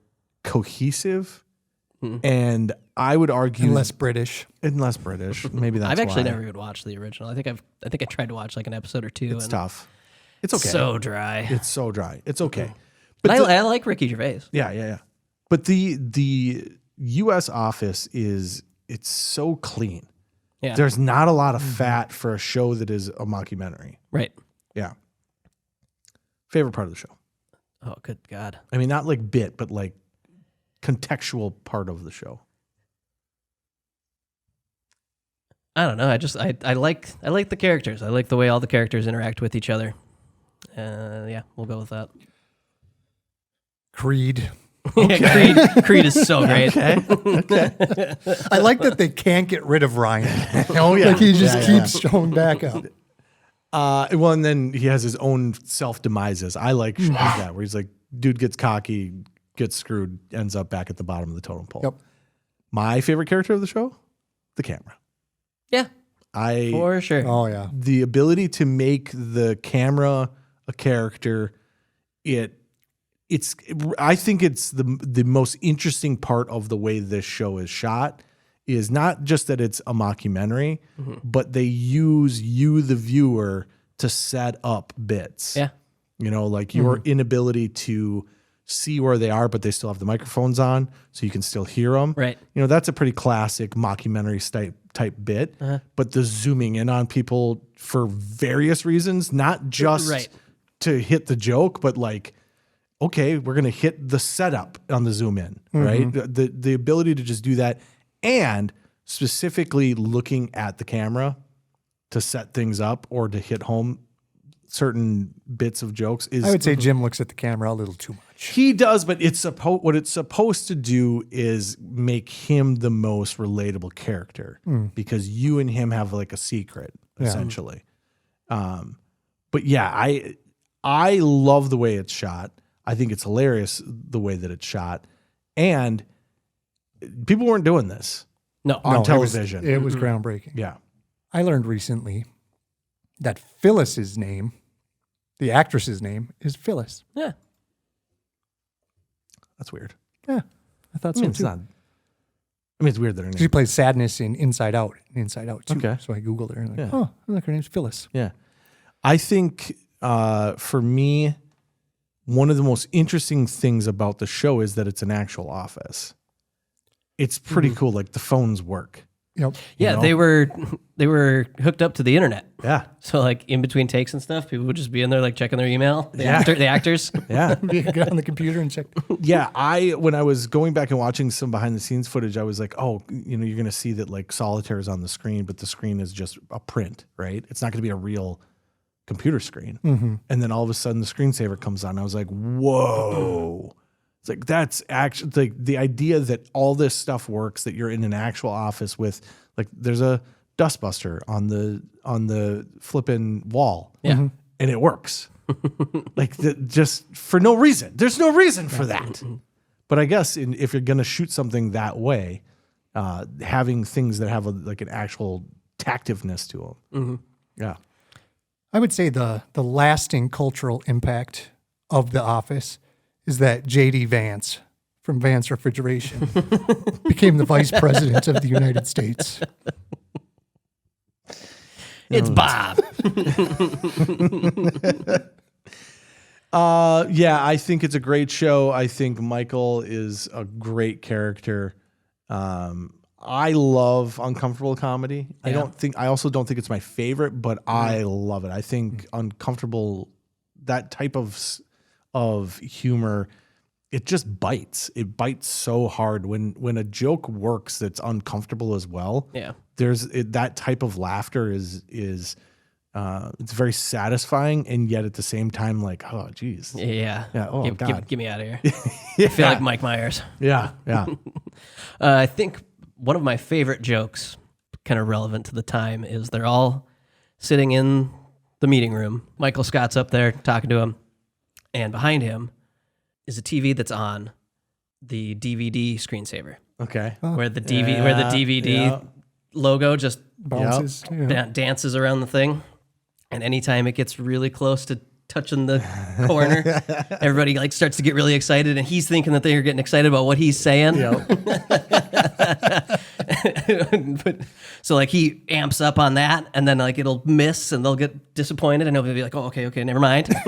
cohesive. And I would argue And less British. Maybe that's I've actually why. never even watched the original. I think I tried to watch like an episode or two. It's tough. It's okay. So dry. It's so dry. It's okay. But I like Ricky Gervais. Yeah. But the US office it's so clean. Yeah. There's not a lot of fat for a show that is a mockumentary. Right. Yeah. Favorite part of the show? Oh, good God. I mean, not like bit, but like contextual part of the show. I don't know. I like the characters. I like the way all the characters interact with each other. Yeah, we'll go with that. Creed. Okay. Creed is so great. Okay. I like that they can't get rid of Ryan. Oh yeah. Like he just keeps showing back up. Well, and then he has his own self-demises. I like shit like that, where he's like, dude gets cocky, gets screwed, ends up back at the bottom of the totem pole. Yep. My favorite character of the show? The camera. Yeah. For sure. Oh yeah. The ability to make the camera a character, I think it's the most interesting part of the way this show is shot is not just that it's a mockumentary, but they use you, the viewer, to set up bits. Yeah. You know, like your inability to see where they are, but they still have the microphones on, so you can still hear them. Right. You know, that's a pretty classic mockumentary type bit. But the zooming in on people for various reasons, not just to hit the joke, but like, okay, we're gonna hit the setup on the zoom in, right? The ability to just do that, and specifically looking at the camera to set things up or to hit home certain bits of jokes is I would say Jim looks at the camera a little too much. he does, but what it's supposed to do is make him the most relatable character because you and him have like a secret essentially. But yeah, I love the way it's shot. I think it's hilarious the way that it's shot, and people weren't doing this on television. It was groundbreaking. Yeah. I learned recently that Phyllis's name, the actress's name, is Phyllis. Yeah. That's weird. Yeah. I thought so it's too. not. I mean, it's weird that her name. She plays Sadness in Inside Out too. Okay. So I Googled her and oh, look, her name's Phyllis. Yeah. I think for me, one of the most interesting things about the show is that it's an actual office. It's pretty cool. Like the phones work. Yep. Yeah, they were hooked up to the internet. Yeah. So like in between takes and stuff, people would just be in there like checking their email. The actors. Yeah. Get on the computer and check. Yeah. When I was going back and watching some behind the scenes footage, I was like, oh, you're going to see that like Solitaire is on the screen, but the screen is just a print, right? It's not going to be a real computer screen. And then all of a sudden the screensaver comes on. I was like, whoa. It's like, that's actually like the idea that all this stuff works, that you're in an actual office with like, there's a dustbuster on the flipping wall. Yeah. And it works. Like just for no reason. There's no reason for that. But I guess if you're going to shoot something that way, having things that have like an actual tactiveness to them. Yeah. I would say the lasting cultural impact of The Office is that J.D. Vance from Vance Refrigeration became the vice president of the United States. It's Bob. Yeah, I think it's a great show. I think Michael is a great character. I love uncomfortable comedy. Yeah. I also don't think it's my favorite, but I love it. I think uncomfortable, that type of humor, it just bites. It bites so hard when a joke works that's uncomfortable as well. Yeah. That type of laughter is it's very satisfying, and yet at the same time, like, oh geez. Yeah. Oh God. Get me out of here. Yeah. I feel like Mike Myers. Yeah. I think one of my favorite jokes, kind of relevant to the time, is they're all sitting in the meeting room. Michael Scott's up there talking to him, and behind him is a TV that's on the DVD screensaver. Okay. Where the DVD logo just Bounces. dances around the thing. And anytime it gets really close to touching the corner, everybody like starts to get really excited, and he's thinking that they're getting excited about what he's saying. So like he amps up on that, and then like it'll miss, and they'll get disappointed, and they'll be like, "Oh, okay, never mind." And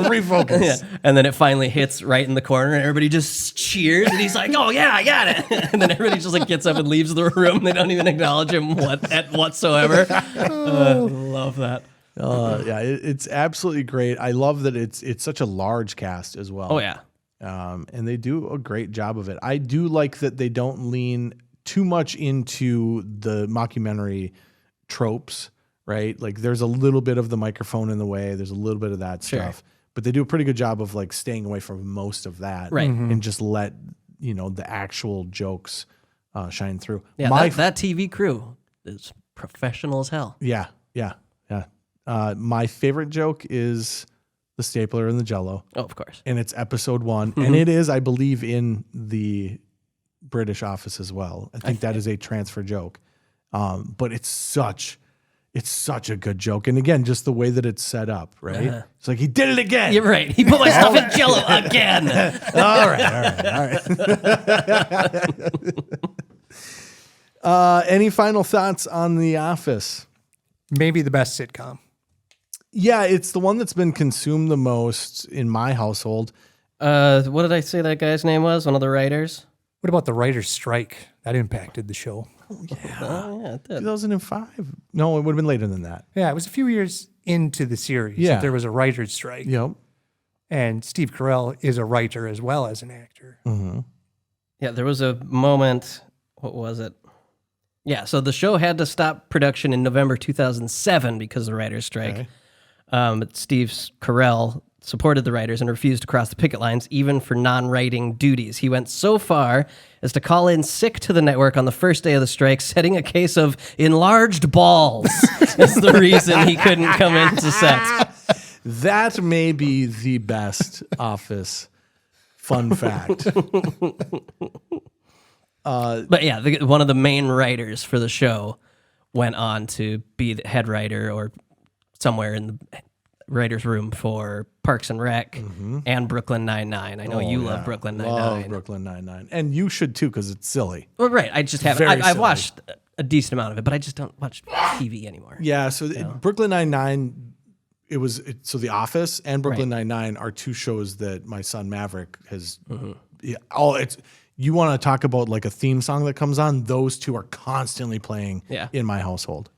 refocus. Yeah. And then it finally hits right in the corner, and everybody just cheers, and he's like, "Oh yeah, I got it!" And then everybody just like gets up and leaves the room. They don't even acknowledge him whatsoever. Love that. Yeah, it's absolutely great. I love that it's such a large cast as well. Oh yeah. And they do a great job of it. I do like that they don't lean too much into the mockumentary tropes, right? Like there's a little bit of the microphone in the way. There's a little bit of that stuff, but they do a pretty good job of like staying away from most of that, right? And just let the actual jokes shine through. Yeah, that TV crew is professional as hell. Yeah. My favorite joke is the stapler and the Jell-O. Oh, of course. And it's episode 1, and it is, I believe, in the British Office as well. I think that is a transfer joke, but it's such a good joke. And again, just the way that it's set up, right? It's like he did it again. You're right. He put my stuff in Jell-O again. All right. Any final thoughts on The Office? Maybe the best sitcom. Yeah, it's the one that's been consumed the most in my household. What did I say that guy's name was? One of the writers? What about the writer's strike? That impacted the show. Yeah, it did. 2005? No, it would have been later than that. Yeah, it was a few years into the series that there was a writer's strike. Yep. And Steve Carell is a writer as well as an actor. Mm-hmm. Yeah, there was a moment. What was it? Yeah, so the show had to stop production in November 2007 because of the writer's strike. Okay. Steve Carell supported the writers and refused to cross the picket lines, even for non-writing duties. He went so far as to call in sick to the network on the first day of the strike, setting a case of enlarged balls as the reason he couldn't come into set. That may be the best Office fun fact. But yeah, one of the main writers for the show went on to be the head writer or somewhere in the writer's room for Parks and Rec and Brooklyn Nine-Nine. I know you love Brooklyn Nine-Nine. Love Brooklyn Nine-Nine. And you should too, because it's silly. Well, right. I just haven't. I've silly. watched a decent amount of it, but I just don't watch TV anymore. Yeah, so Brooklyn Nine-Nine, so The Office and Brooklyn Nine-Nine are two shows that my son Maverick has. You want to talk about like a theme song that comes on? Those two are constantly playing in my household.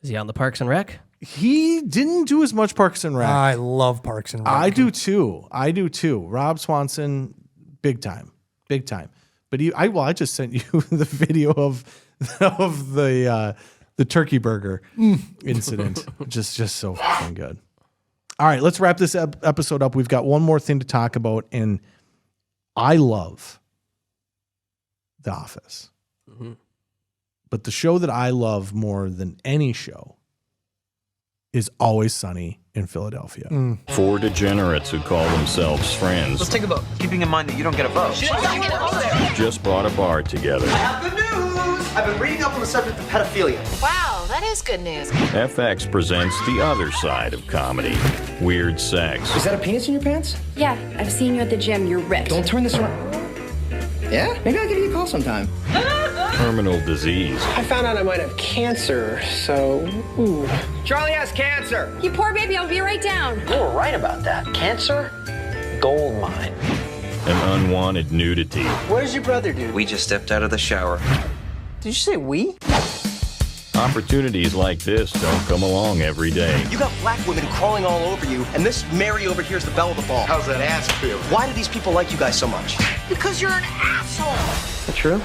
Is he on the Parks and Rec? He didn't do as much Parks and Rec. I love Parks and Rec. I do too. Rob Swanson, big time. But I just sent you the video of the turkey burger incident. just so fucking good. All right, let's wrap this episode up. We've got one more thing to talk about, and I love The Office. But the show that I love more than any show is Always Sunny in Philadelphia. Four degenerates who call themselves friends Let's take a vote. Keeping in mind that you don't get a vote. just bought a bar together. I have good news! I've been reading up on the subject of pedophilia. Wow, that is good news. FX presents the other side of comedy, weird sex. Is that a penis in your pants? Yeah, I've seen you at the gym. You're ripped. Don't turn this around. Yeah? Maybe I'll give you a call sometime. Terminal disease. I found out I might have cancer, so ooh. Charlie has cancer! You poor baby, I'll be right down. You were right about that. Cancer? Gold mine. And unwanted nudity. Where's your brother, dude? We just stepped out of the shower. Did you say we? Opportunities like this don't come along every day. You got black women crawling all over you, and this Mary over here is the belle of the ball. How's that ass feel? Why do these people like you guys so much? Because you're an asshole! Is that true?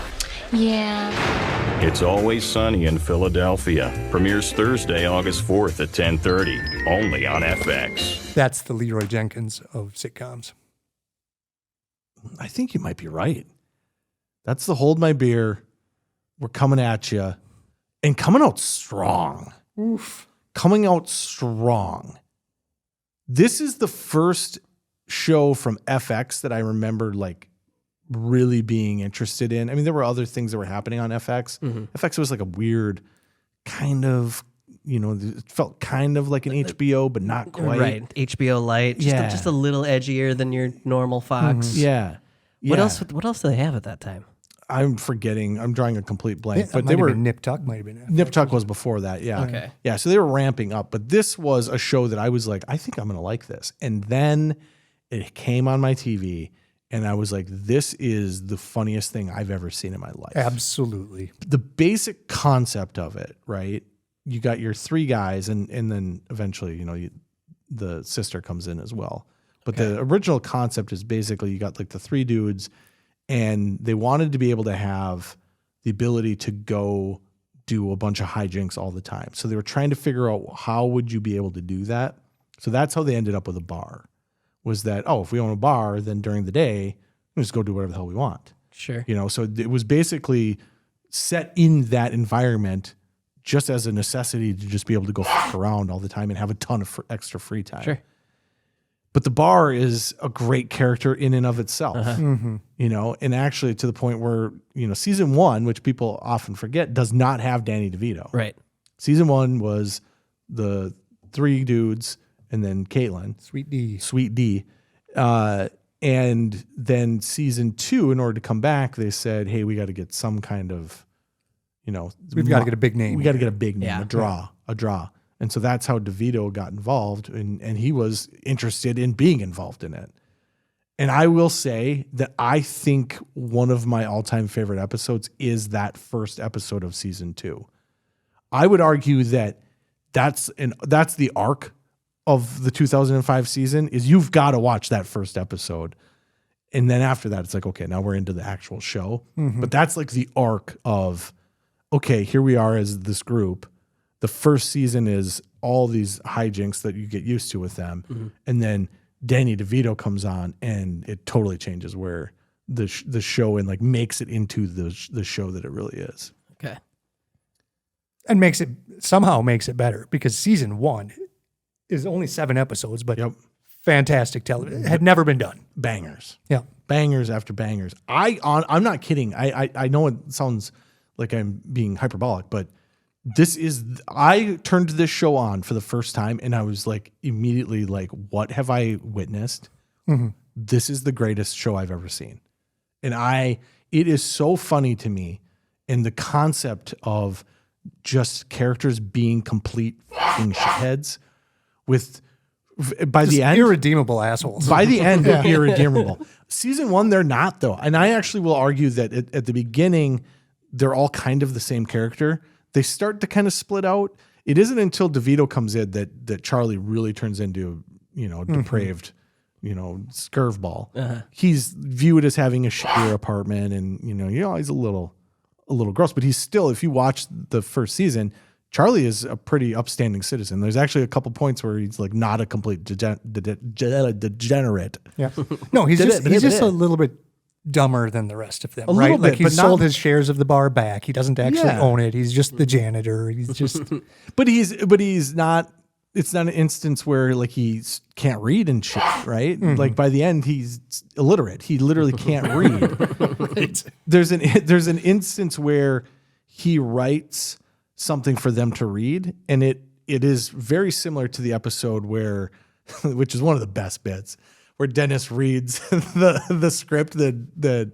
Yeah. It's Always Sunny in Philadelphia. Premieres Thursday, August 4th at 10:30. Only on FX. That's the Leroy Jenkins of sitcoms. I think you might be right. That's the Hold My Beer. We're coming at you. And coming out strong. Oof. Coming out strong. This is the first show from FX that I remember like really being interested in. I mean, there were other things that were happening on FX. FX was like a weird kind of, it felt kind of like an HBO, but not quite. Right. HBO Light. Just a little edgier than your normal Fox. Yeah. What else do they have at that time? I'm forgetting. I'm drawing a complete blank. Yeah, but they were Nip Tuck might have been. Nip Tuck was before that. Yeah. Okay. Yeah. So they were ramping up, but this was a show that I was like, I think I'm going to like this. And then it came on my TV, and I was like, this is the funniest thing I've ever seen in my life. Absolutely. The basic concept of it, right? You got your three guys, and then eventually, the sister comes in as well. But the original concept is basically you got like the three dudes. And they wanted to be able to have the ability to go do a bunch of hijinks all the time. So they were trying to figure out how would you be able to do that. So that's how they ended up with a bar. Was that, if we own a bar, then during the day, we just go do whatever the hell we want. Sure. So it was basically set in that environment just as a necessity to just be able to go fuck around all the time and have a ton of extra free time. Sure. But the bar is a great character in and of itself, and actually to the point where, season 1, which people often forget, does not have Danny DeVito. Right. Season 1 was the three dudes and then Caitlin. Sweet D. And then season 2, in order to come back, they said, hey, we got to get some kind of, we've got to get a big name. We got to get a big name, a draw. And so that's how DeVito got involved, and he was interested in being involved in it. And I will say that I think one of my all-time favorite episodes is that first episode of season 2. I would argue that that's the arc of the 2005 season, is you've got to watch that first episode. And then after that, it's like, okay, now we're into the actual show. But that's like the arc of, okay, here we are as this group. The first season is all these hijinks that you get used to with them. And then Danny DeVito comes on and it totally changes where the show and like makes it into the show that it really is. Okay. And somehow makes it better because season 1 is only 7 episodes, but fantastic television. It had never been done. Bangers. Yeah. Bangers after bangers. I'm not kidding. I know it sounds like I'm being hyperbolic, but I turned this show on for the first time and I was like immediately like, what have I witnessed? This is the greatest show I've ever seen. And it is so funny to me in the concept of just characters being complete fucking shitheads by the end, irredeemable assholes. By the end, they're irredeemable. Season 1, they're not though. And I actually will argue that at the beginning, they're all kind of the same character. They start to kind of split out. It isn't until DeVito comes in that Charlie really turns into, depraved, scurvball. He's viewed as having a shittier apartment and, he's a little gross, but he's still, if you watch the first season, Charlie is a pretty upstanding citizen. There's actually a couple points where he's like not a complete degenerate. Yeah. No, he's just a little bit dumber than the rest of them, right? Little bit, like he sold his shares of the bar back. He doesn't actually own it. He's just the janitor. He's just But he's not, it's not an instance where like he can't read and shit, right? Like by the end he's illiterate. He literally can't read. Right. There's an instance where he writes something for them to read, and it is very similar to the episode where which is one of the best bits, where Dennis reads the script that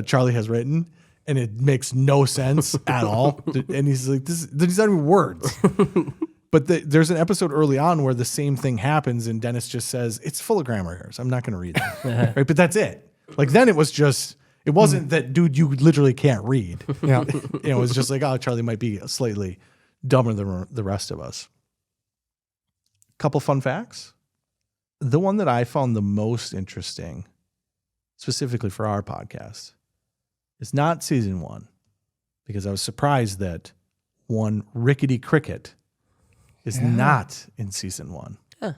Charlie has written, and it makes no sense at all. And he's like, these aren't even words. But there's an episode early on where the same thing happens, and Dennis just says, it's full of grammar errors. I'm not going to read that. Right? But that's it. Like then it wasn't that, dude, you literally can't read. Yeah. It was just like, oh, Charlie might be slightly dumber than the rest of us. Couple fun facts. The one that I found the most interesting, specifically for our podcast, is not season 1, because I was surprised that one Rickety Cricket is not in season 1. Huh.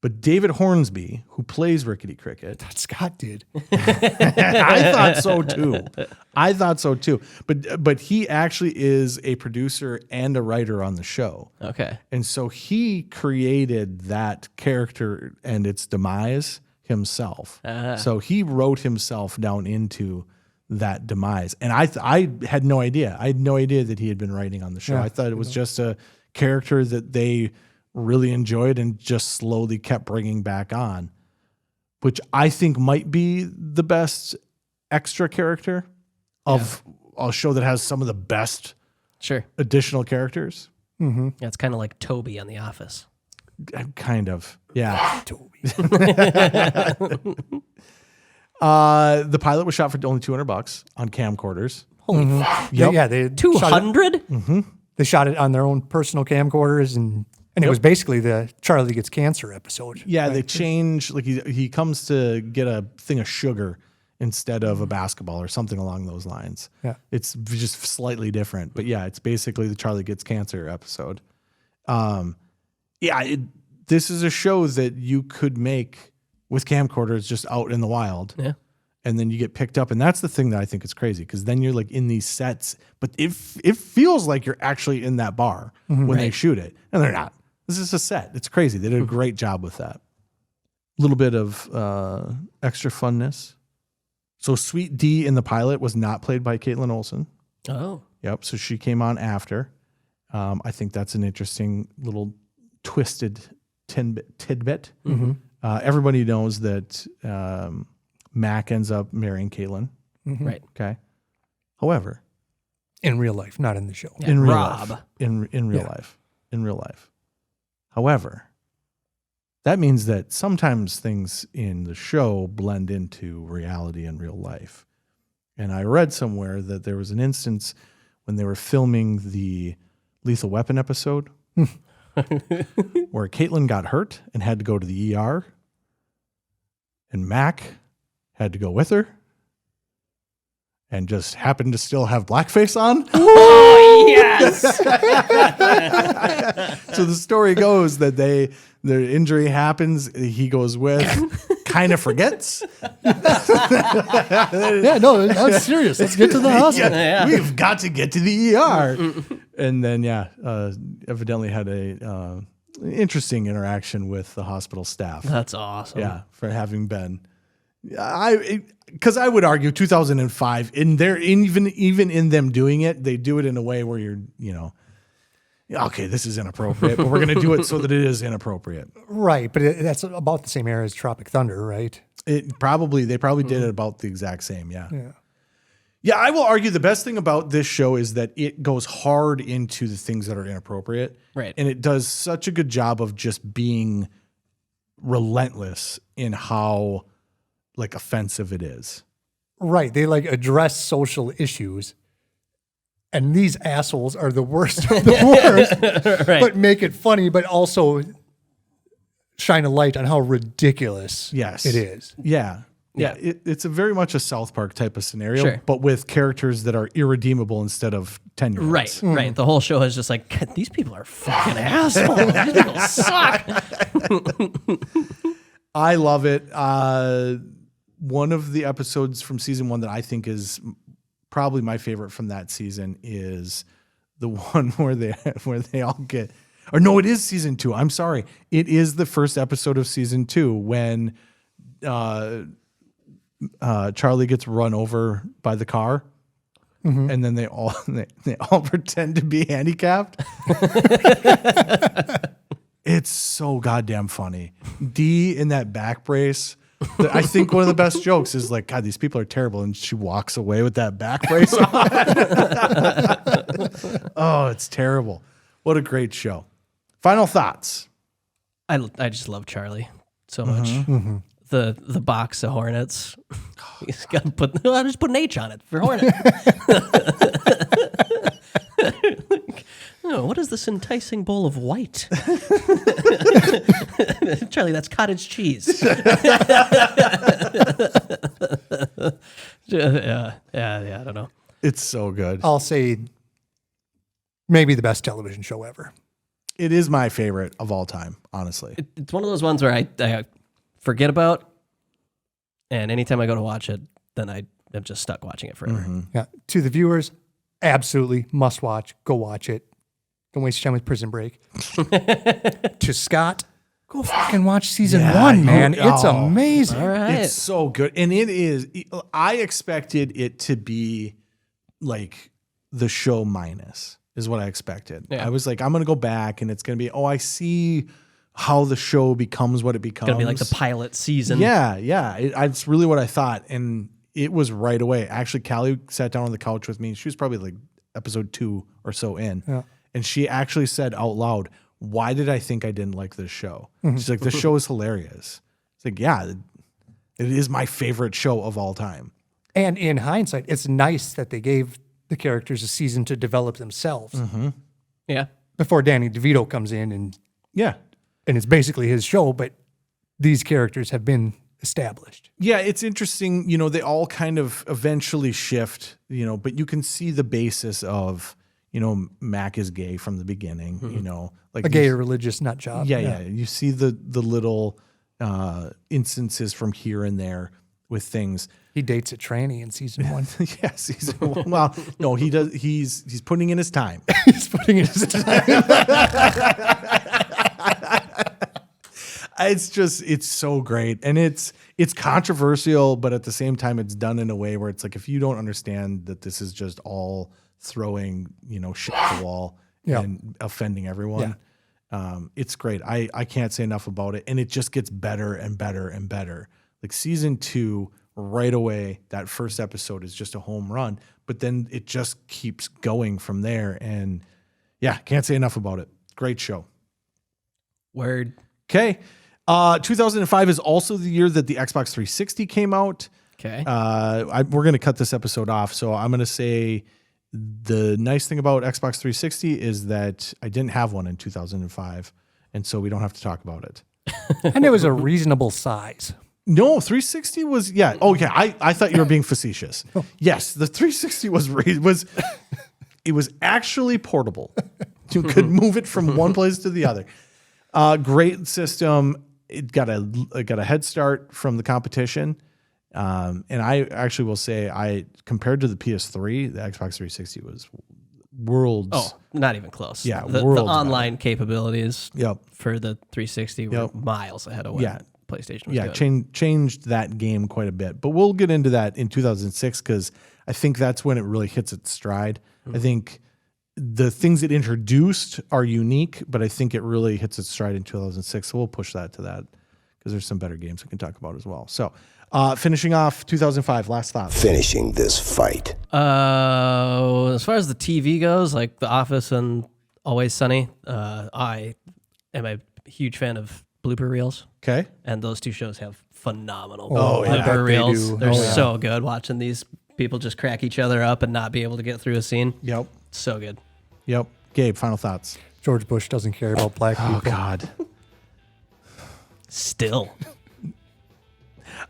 But David Hornsby, who plays Rickety Cricket, that Scott did. I thought so too. But he actually is a producer and a writer on the show. Okay. And so he created that character and its demise himself. So he wrote himself down into that demise. And I had no idea. I had no idea that he had been writing on the show. Yeah, I thought it was just a character that they really enjoyed and just slowly kept bringing back on, which I think might be the best extra character of a show that has some of the best additional characters. Yeah, it's kind of like Toby on The Office. Kind of, yeah. Toby. The pilot was shot for only $200 on camcorders. Holy fuck. Yep. Yeah, they 200? They shot it on their own personal camcorders, and it was basically the Charlie Gets Cancer episode. Yeah, they change, like he comes to get a thing of sugar instead of a basketball or something along those lines. Yeah. It's just slightly different. But yeah, it's basically the Charlie Gets Cancer episode. This is a show that you could make with camcorders just out in the wild. Yeah. And then you get picked up. And that's the thing that I think is crazy, because then you're like in these sets, but it feels like you're actually in that bar when they shoot it. And they're not. This is a set. It's crazy. They did a great job with that. A little bit of extra funness. So Sweet D in the pilot was not played by Caitlin Olsen. Oh. Yep. So she came on after. I think that's an interesting little twisted tidbit. Everybody knows that Mac ends up marrying Caitlin. Right. Okay. However, in real life, not in the show. Yeah, in real Rob. life. In real life. In real life. However, that means that sometimes things in the show blend into reality in real life. And I read somewhere that there was an instance when they were filming the Lethal Weapon episode where Caitlin got hurt and had to go to the ER, and Mac had to go with her. and just happened to still have blackface on. Oh, yes. So the story goes that their injury happens. He goes with, kind of forgets. Yeah, no, I'm serious. Let's get to the hospital. Yeah, we've got to get to the ER. And then, evidently had a interesting interaction with the hospital staff. That's awesome. Yeah, for having been. Because I would argue 2005, even in them doing it, they do it in a way where you're, okay, this is inappropriate, but we're going to do it so that it is inappropriate. Right, but that's about the same era as Tropic Thunder, right? They probably did it about the exact same, yeah. Yeah, I will argue the best thing about this show is that it goes hard into the things that are inappropriate. Right. And it does such a good job of just being relentless in how offensive it is. Right. They address social issues. And these assholes are the worst of the worst. Right. But make it funny, but also shine a light on how ridiculous it is. Yeah. Yeah, it's a very much a South Park type of scenario, Sure. but with characters that are irredeemable instead of 10-year-olds. Right. The whole show is just like, God, these people are fucking assholes. These people suck. I love it. One of the episodes from season 1 that I think is probably my favorite from that season is the one where they all get, or no, it is season 2. I'm sorry. It is the first episode of season 2 when Charlie gets run over by the car, and then they all pretend to be handicapped. It's so goddamn funny. Dee in that back brace. I think one of the best jokes is God, these people are terrible, and she walks away with that back brace on. Oh, it's terrible. What a great show. Final thoughts. I just love Charlie so much. The box of Hornets. He's got to put. I'll just put an H on it for Hornet. Oh, what is this enticing bowl of white? Charlie, that's cottage cheese. Yeah, I don't know. It's so good. I'll say maybe the best television show ever. It is my favorite of all time, honestly. It's one of those ones where I forget about, and anytime I go to watch it, then I'm just stuck watching it forever. Yeah. To the viewers, absolutely must watch. Go watch it. Don't waste your time with Prison Break. To Scott, go fucking watch season 1, man. It's amazing. All right. It's so good. And it is, I expected it to be like the show minus is what I expected. Yeah. I was like, I'm going to go back and it's going to be, I see how the show becomes what it becomes. It's going to be like the pilot season. Yeah. It's really what I thought. And it was right away. Actually, Callie sat down on the couch with me. She was probably like episode 2 or so in. Yeah. And she actually said out loud, why did I think I didn't like this show? She's like, this show is hilarious. It's like, yeah, it is my favorite show of all time. And in hindsight, it's nice that they gave the characters a season to develop themselves. Yeah. Before Danny DeVito comes in and it's basically his show, but these characters have been established. Yeah, it's interesting. They all kind of eventually shift, but you can see the basis of, Mac is gay from the beginning, like A gay or religious nut job. Yeah. You see the little instances from here and there with things. He dates a tranny in season 1. Yeah, season 1. Well, no, he does. He's putting in his time. He's putting in his time. It's so great. And it's controversial, but at the same time, it's done in a way where it's like, if you don't understand that this is just all throwing, shit at the wall and offending everyone, it's great. I can't say enough about it. And it just gets better and better and better. Like season 2, right away, that first episode is just a home run, but then it just keeps going from there. And yeah, can't say enough about it. Great show. Word. Okay. 2005 is also the year that the Xbox 360 came out. Okay. We're going to cut this episode off. So I'm going to say the nice thing about Xbox 360 is that I didn't have one in 2005. And so we don't have to talk about it. And it was a reasonable size. No, 360 was Okay, I thought you were being facetious. Yes, the 360 was it was actually portable. You could move it from one place to the other. Great system. It got a head start from the competition. And I actually will say, compared to the PS3, the Xbox 360 was worlds. Oh, not even close. Yeah, the online capabilities for the 360 were miles ahead of what PlayStation was doing. Changed that game quite a bit. But we'll get into that in 2006 because I think that's when it really hits its stride. I think the things it introduced are unique, but I think it really hits its stride in 2006. So we'll push that to that because there's some better games we can talk about as well. So finishing off 2005, last thought. Finishing this fight. As far as the TV goes, like The Office and Always Sunny, I am a huge fan of blooper reels. Okay. And those two shows have phenomenal blooper reels. They're so good watching these people just crack each other up and not be able to get through a scene. Yep. So good. Yep. Gabe, final thoughts. George Bush doesn't care about black people. Oh, God. Still.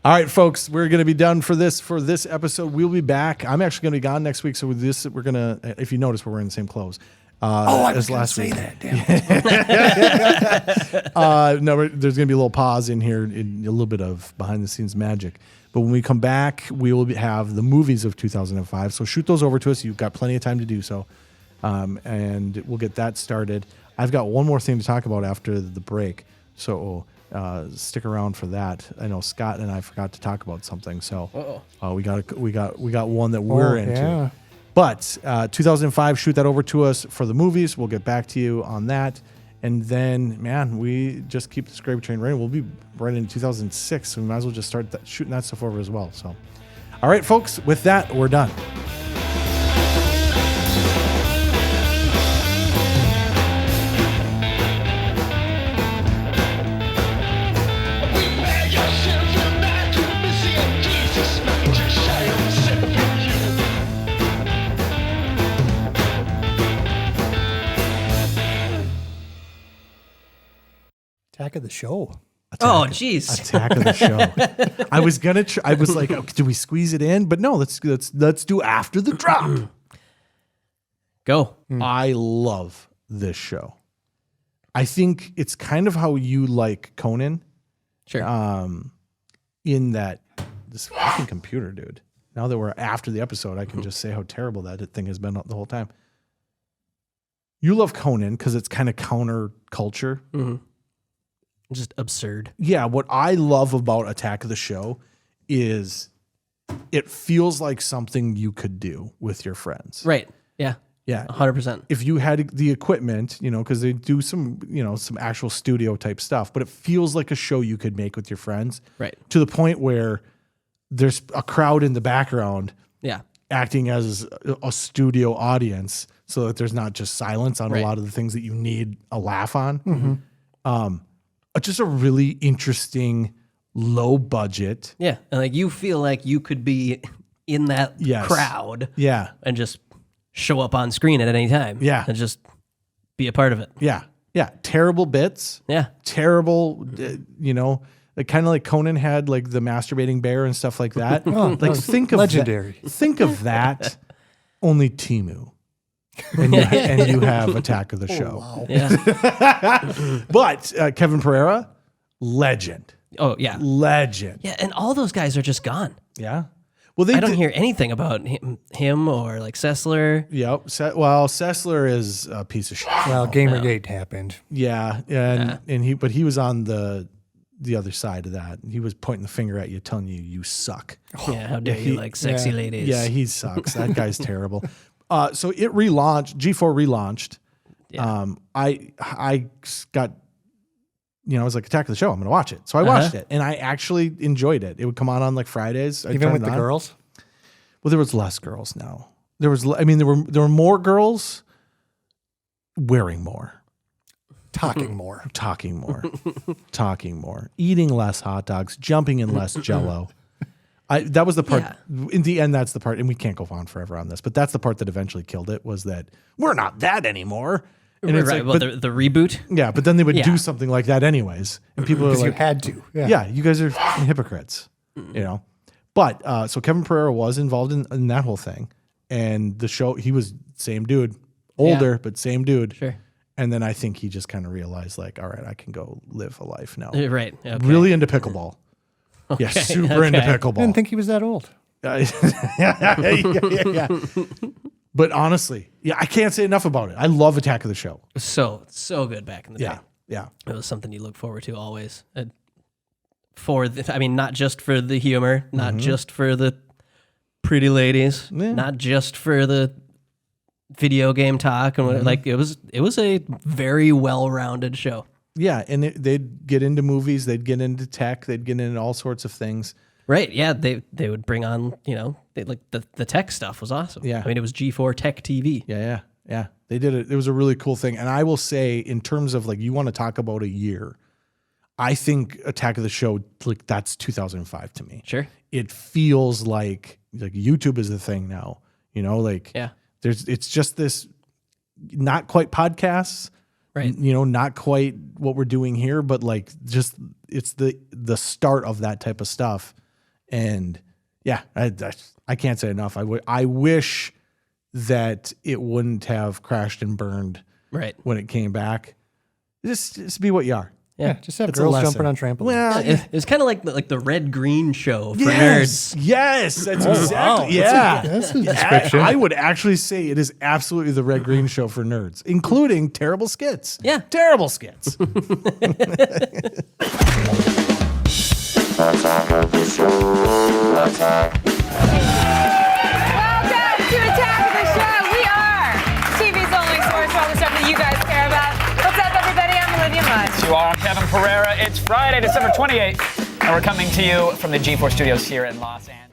All right, folks, we're going to be done for this episode. We'll be back. I'm actually going to be gone next week. So with this, we're going to, if you notice, we're wearing the same clothes. I was going to say that. Damn. No, there's going to be a little pause in here, in a little bit of behind the scenes magic. But when we come back, we will have the movies of 2005. So shoot those over to us. You've got plenty of time to do so. And we'll get that started. I've got one more thing to talk about after the break. So stick around for that. I know Scott and I forgot to talk about something. So we got one that we're into. Yeah. But 2005, shoot that over to us for the movies. We'll get back to you on that. And then, man, we just keep this gravy train running. We'll be right in 2006, so we might as well just start shooting that stuff over as well. So, all right, folks, with that, we're done. Attack of the show. Oh, jeez. Attack of the show. I was gonna. I was like, oh, do we squeeze it in? But no, let's do after the drop. Go. I love this show. I think it's kind of how you like Conan. Sure. In that this fucking computer, dude. Now that we're after the episode, I can just say how terrible that thing has been the whole time. You love Conan because it's kind of counter culture. Mm-hmm. Just absurd. Yeah, what I love about Attack of the Show is it feels like something you could do with your friends. Right. Yeah. Yeah. 100%. If you had the equipment, because they do some actual studio type stuff, but it feels like a show you could make with your friends. Right. To the point where there's a crowd in the background. Yeah. Acting as a studio audience so that there's not just silence on a lot of the things that you need a laugh on. Mm-hmm. Just a really interesting, low budget. Yeah. And like you feel like you could be in that crowd. Yeah. And just show up on screen at any time. Yeah. And just be a part of it. Yeah. Yeah. Terrible bits. Yeah. Terrible, like kind of like Conan had like the masturbating bear and stuff like that. Think of legendary. Think of that. Only Temu. And you have Attack of the Show. Wow. Yeah. But Kevin Pereira, legend. Oh, yeah. Legend. Yeah. And all those guys are just gone. Yeah. Well, I don't hear anything about him or like Sessler. Yep. Sessler is a piece of shit. Well, Gamergate happened. Yeah. And he was on the other side of that. He was pointing the finger at you, telling you suck. Yeah. How dare you like sexy ladies? Yeah. He sucks. That guy's terrible. So it relaunched. G4 relaunched. Yeah. I got, I was like, Attack of the Show. I'm going to watch it. So I watched it, and I actually enjoyed it. It would come on like Fridays. Even with the girls? Well, there was less girls now. There were more girls wearing more. Talking more. Talking more. Talking more. Eating less hot dogs. Jumping in less Jell-O. That was the part, in the end, that's the part, and we can't go on forever on this, but that's the part that eventually killed it, was that we're not that anymore. And it's right. like, Well, the reboot. yeah, but then they would Yeah. do something like that anyways, and people are Because like, you had to. yeah, you guys are fucking hypocrites, you know. But so Kevin Pereira was involved in that whole thing, and the show, he was same dude, older but same dude. Sure. And then I think he just kind of realized, like, all right, I can go live a life now. Right. Okay. Really into pickleball. Yeah, super into pickleball. I didn't think he was that old. Yeah. But honestly, yeah, I can't say enough about it. I love Attack of the Show. So good back in the day. Yeah. It was something you look forward to always. Not just for the humor, not just for the pretty ladies, not just for the video game talk and like it was a very well-rounded show. Yeah, and they'd get into movies, they'd get into tech, they'd get into all sorts of things. Right? Yeah, they would bring on, the tech stuff was awesome. Yeah, I mean, it was G4 Tech TV. Yeah. They did it. It was a really cool thing, and I will say, in terms of like, you want to talk about a year, I think Attack of the Show, like, that's 2005 to me. Sure, it feels like YouTube is the thing now. Yeah. It's just this, not quite podcasts, right? Not quite what we're doing here, but like just it's the start of that type of stuff. And yeah, I can't say enough. I wish that it wouldn't have crashed and burned right when it came back. Just be what you are. Yeah, just have It's a girls lesson. jumping on trampolines. Well, it's kind of like the Red Green Show for yes, nerds. yes, that's exactly. Wow. Yeah, That's a description. I would actually say it is absolutely the Red Green Show for nerds, including terrible skits. Yeah, terrible skits. Welcome to Attack of the Show. We are TV's only source for all the stuff that you guys care about. What's up, everybody? I'm Olivia Munn. You are Kevin Pereira. It's Friday, December 28th, and we're coming to you from the G4 studios here in Los Angeles.